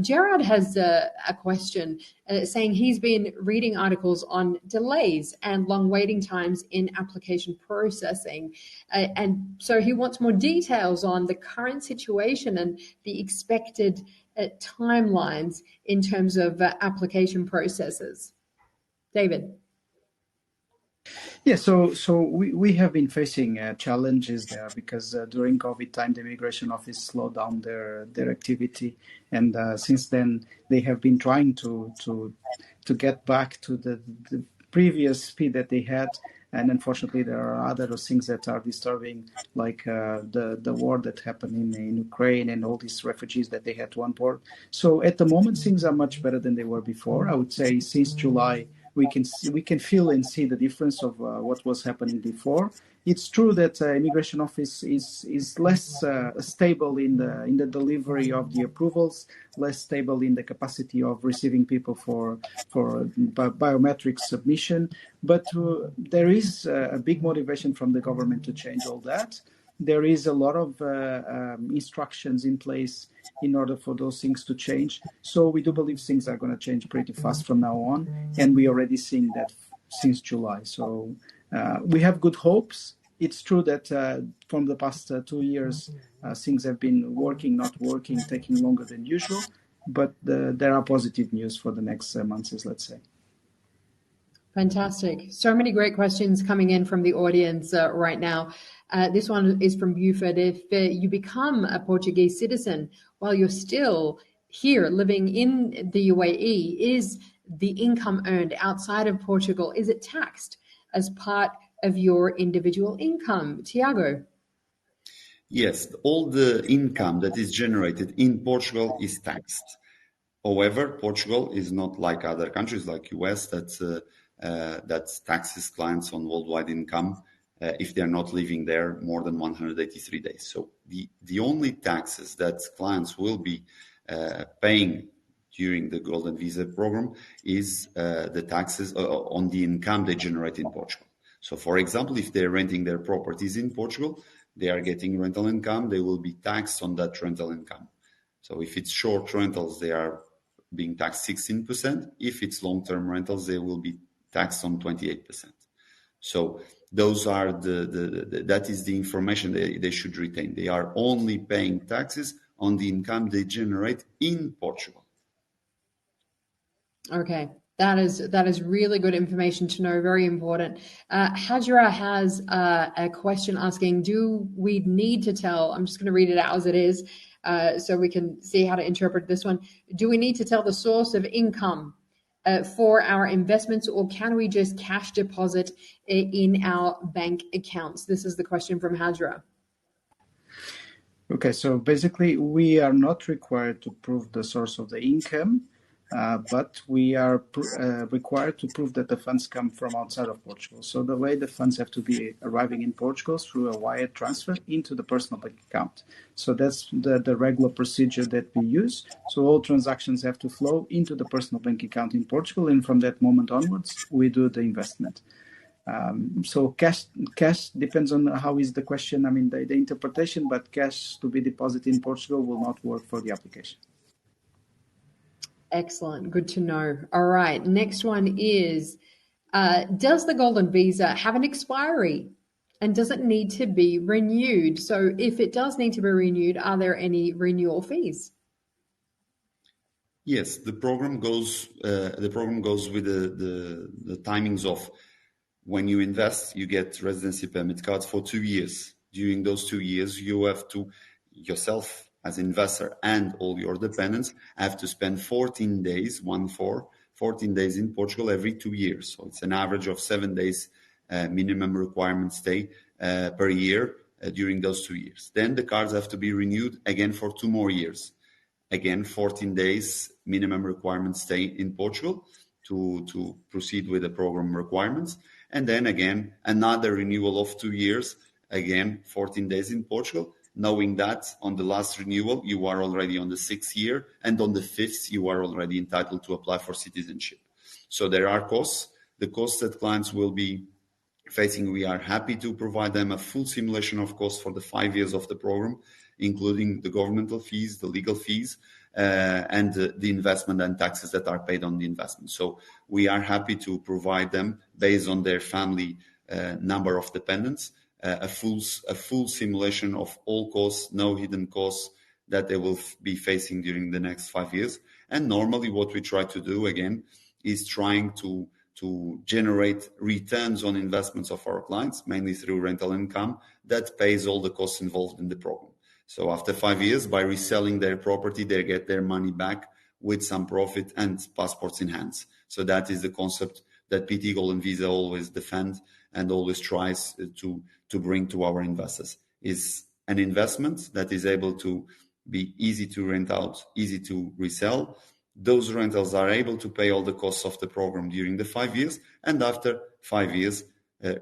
Gerard has a question saying he's been reading articles on delays and long waiting times in application processing. And so he wants more details on the current situation and the expected timelines in terms of application processes. David. Yeah, so we have been facing challenges there because during COVID time, the immigration office slowed down their activity, and since then they have been trying to get back to the previous speed that they had. And unfortunately, there are other things that are disturbing, like the war that happened in Ukraine and all these refugees that they had to onboard. So at the moment, things are much better than they were before. I would say since July, we can feel and see the difference of what was happening before. It's true that immigration office is less stable in the delivery of the approvals, less stable in the capacity of receiving people for biometric submission. But there is a big motivation from the government to change all that. There is a lot of instructions in place in order for those things to change. So we do believe things are going to change pretty fast from now on. And we are already seeing that since July. So we have good hopes. It's true that from the past 2 years, things have been working, not working, taking longer than usual. But there are positive news for the next months, let's say. Fantastic. So many great questions coming in from the audience right now. This one is from Buford. If you become a Portuguese citizen while you're still here living in the UAE, is the income earned outside of Portugal, is it taxed as part of your individual income? Tiago? Yes, all the income that is generated in Portugal is taxed. However, Portugal is not like other countries like US that taxes clients on worldwide income. if they're not living there more than 183 days. So the only taxes that clients will be paying during the Golden Visa program is the taxes on the income they generate in Portugal. So, for example, if they're renting their properties in Portugal, they are getting rental income, they will be taxed on that rental income. So if it's short rentals, they are being taxed 16%. If it's long-term rentals, they will be taxed on 28%. So those are that is the information they should retain. They are only paying taxes on the income they generate in Portugal. Okay, that is really good information to know. Very important. Hajra has a question asking: do we need to tell? I'm just going to read it out as it is, so we can see how to interpret this one. Do we need to tell the source of income for our investments, or can we just cash deposit in our bank accounts? This is the question from Hajra. Okay, so basically we are not required to prove the source of the income, but we are required to prove that the funds come from outside of Portugal. So the way the funds have to be arriving in Portugal is through a wire transfer into the personal bank account. So that's the regular procedure that we use. So all transactions have to flow into the personal bank account in Portugal, and from that moment onwards, we do the investment. So cash depends on how is the question, the interpretation, but cash to be deposited in Portugal will not work for the application. Excellent. Good to know. All right. Next one is, does the Golden Visa have an expiry, and does it need to be renewed? So if it does need to be renewed, are there any renewal fees? Yes, the program goes with the timings of when you invest, you get residency permit cards for 2 years. During those 2 years, you have to, yourself as investor and all your dependents, have to spend 14 days, 14 days in Portugal every 2 years. So it's an average of 7 days minimum requirement stay per year during those 2 years. Then the cards have to be renewed again for 2 more years. Again, 14 days minimum requirement stay in Portugal to proceed with the program requirements. And then again, another renewal of 2 years, again, 14 days in Portugal, knowing that on the last renewal, you are already on the 6th year, and on the 5th, you are already entitled to apply for citizenship. So there are costs. The costs that clients will be facing, we are happy to provide them a full simulation of costs for the 5 years of the program, including the governmental fees, the legal fees, and the investment and taxes that are paid on the investment. So we are happy to provide them, based on their family number of dependents, a full simulation of all costs, no hidden costs that they will be facing during the next 5 years. And normally what we try to do, again, is trying to generate returns on investments of our clients, mainly through rental income, that pays all the costs involved in the program. So after 5 years, by reselling their property, they get their money back with some profit and passports in hands. So that is the concept that PT Golden Visa always defends and always tries to bring to our investors, is an investment that is able to be easy to rent out, easy to resell. Those rentals are able to pay all the costs of the program during the 5 years, and after 5 years,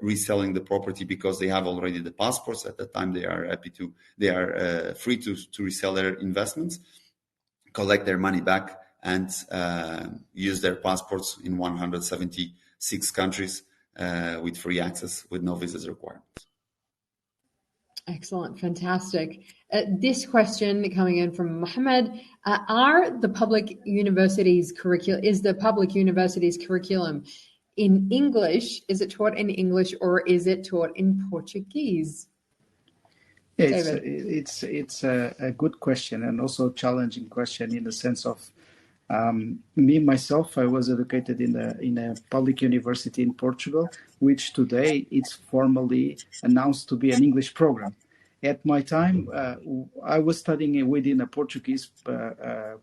reselling the property because they have already the passports. At that time, they are free to resell their investments, collect their money back, and use their passports in 176 countries with free access, with no visas requirements. Excellent, fantastic. This question coming in from Mohammed: is the public university's curriculum in English? Is it taught in English, or is it taught in Portuguese? It's a good question, and also a challenging question, in the sense of myself, I was educated in a public university in Portugal, which today it's formally announced to be an English program. At my time, I was studying within a Portuguese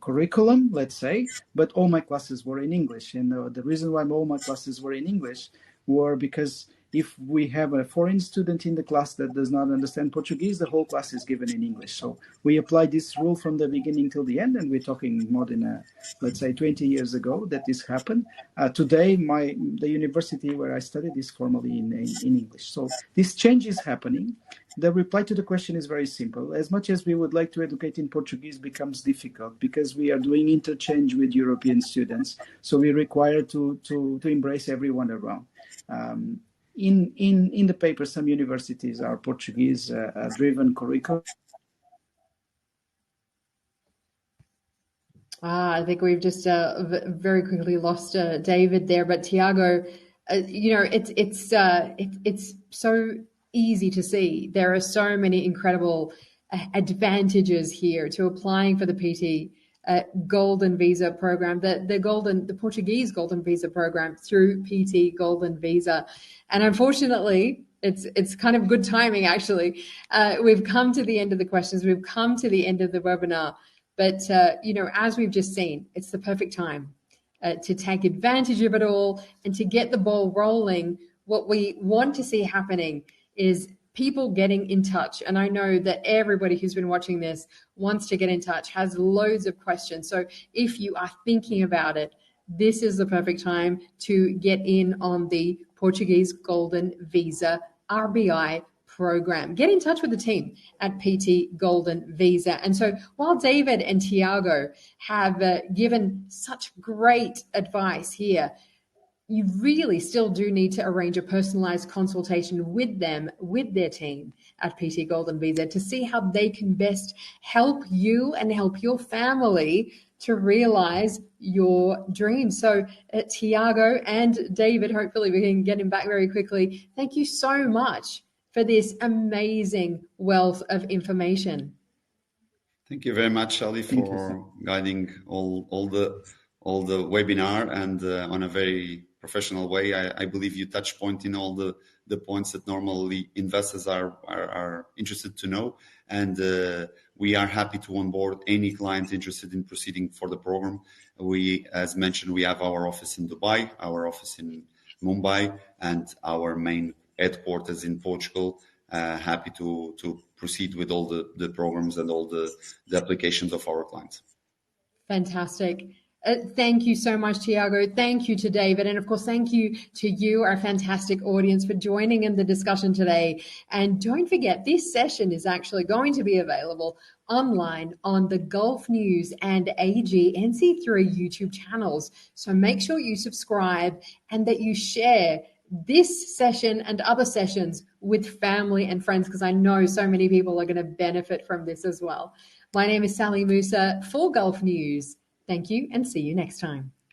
curriculum, let's say, but all my classes were in English. And the reason why all my classes were in English were because if we have a foreign student in the class that does not understand Portuguese, the whole class is given in English. So we applied this rule from the beginning till the end, and we're talking more than, let's say, 20 years ago that this happened. Today, the university where I studied is formally in English. So this change is happening. The reply to the question is very simple. As much as we would like to educate in Portuguese becomes difficult because we are doing interchange with European students. So we require to embrace everyone around. In the paper, some universities are Portuguese driven curriculum. I think we've just very quickly lost David there, but Tiago, it's so easy to see. There are so many incredible advantages here to applying for the PT Golden Visa program, the Portuguese Golden Visa program through PT Golden Visa, and unfortunately, it's kind of good timing actually. We've come to the end of the questions. We've come to the end of the webinar. But, as we've just seen, it's the perfect time to take advantage of it all and to get the ball rolling. What we want to see happening is people getting in touch. And I know that everybody who's been watching this wants to get in touch, has loads of questions. So if you are thinking about it, this is the perfect time to get in on the Portuguese Golden Visa RBI program. Get in touch with the team at PT Golden Visa. And so while David and Tiago have given such great advice here, you really still do need to arrange a personalized consultation with them, with their team at PT Golden Visa to see how they can best help you and help your family to realize your dreams. So Tiago and David, hopefully we can get him back very quickly. Thank you so much for this amazing wealth of information. Thank you very much, Ali, for guiding all the webinar and on a very professional way. I believe you touch point in all the points that normally investors are interested to know. And we are happy to onboard any client interested in proceeding for the program. We, as mentioned, we have our office in Dubai, our office in Mumbai, and our main headquarters in Portugal. Happy to proceed with all the programs and all the applications of our clients. Fantastic. Thank you so much, Tiago. Thank you to David. And of course, thank you to you, our fantastic audience, for joining in the discussion today. And don't forget, this session is actually going to be available online on the Gulf News and AG NC3 YouTube channels. So make sure you subscribe and that you share this session and other sessions with family and friends, because I know so many people are going to benefit from this as well. My name is Sally Musa for Gulf News. Thank you and see you next time.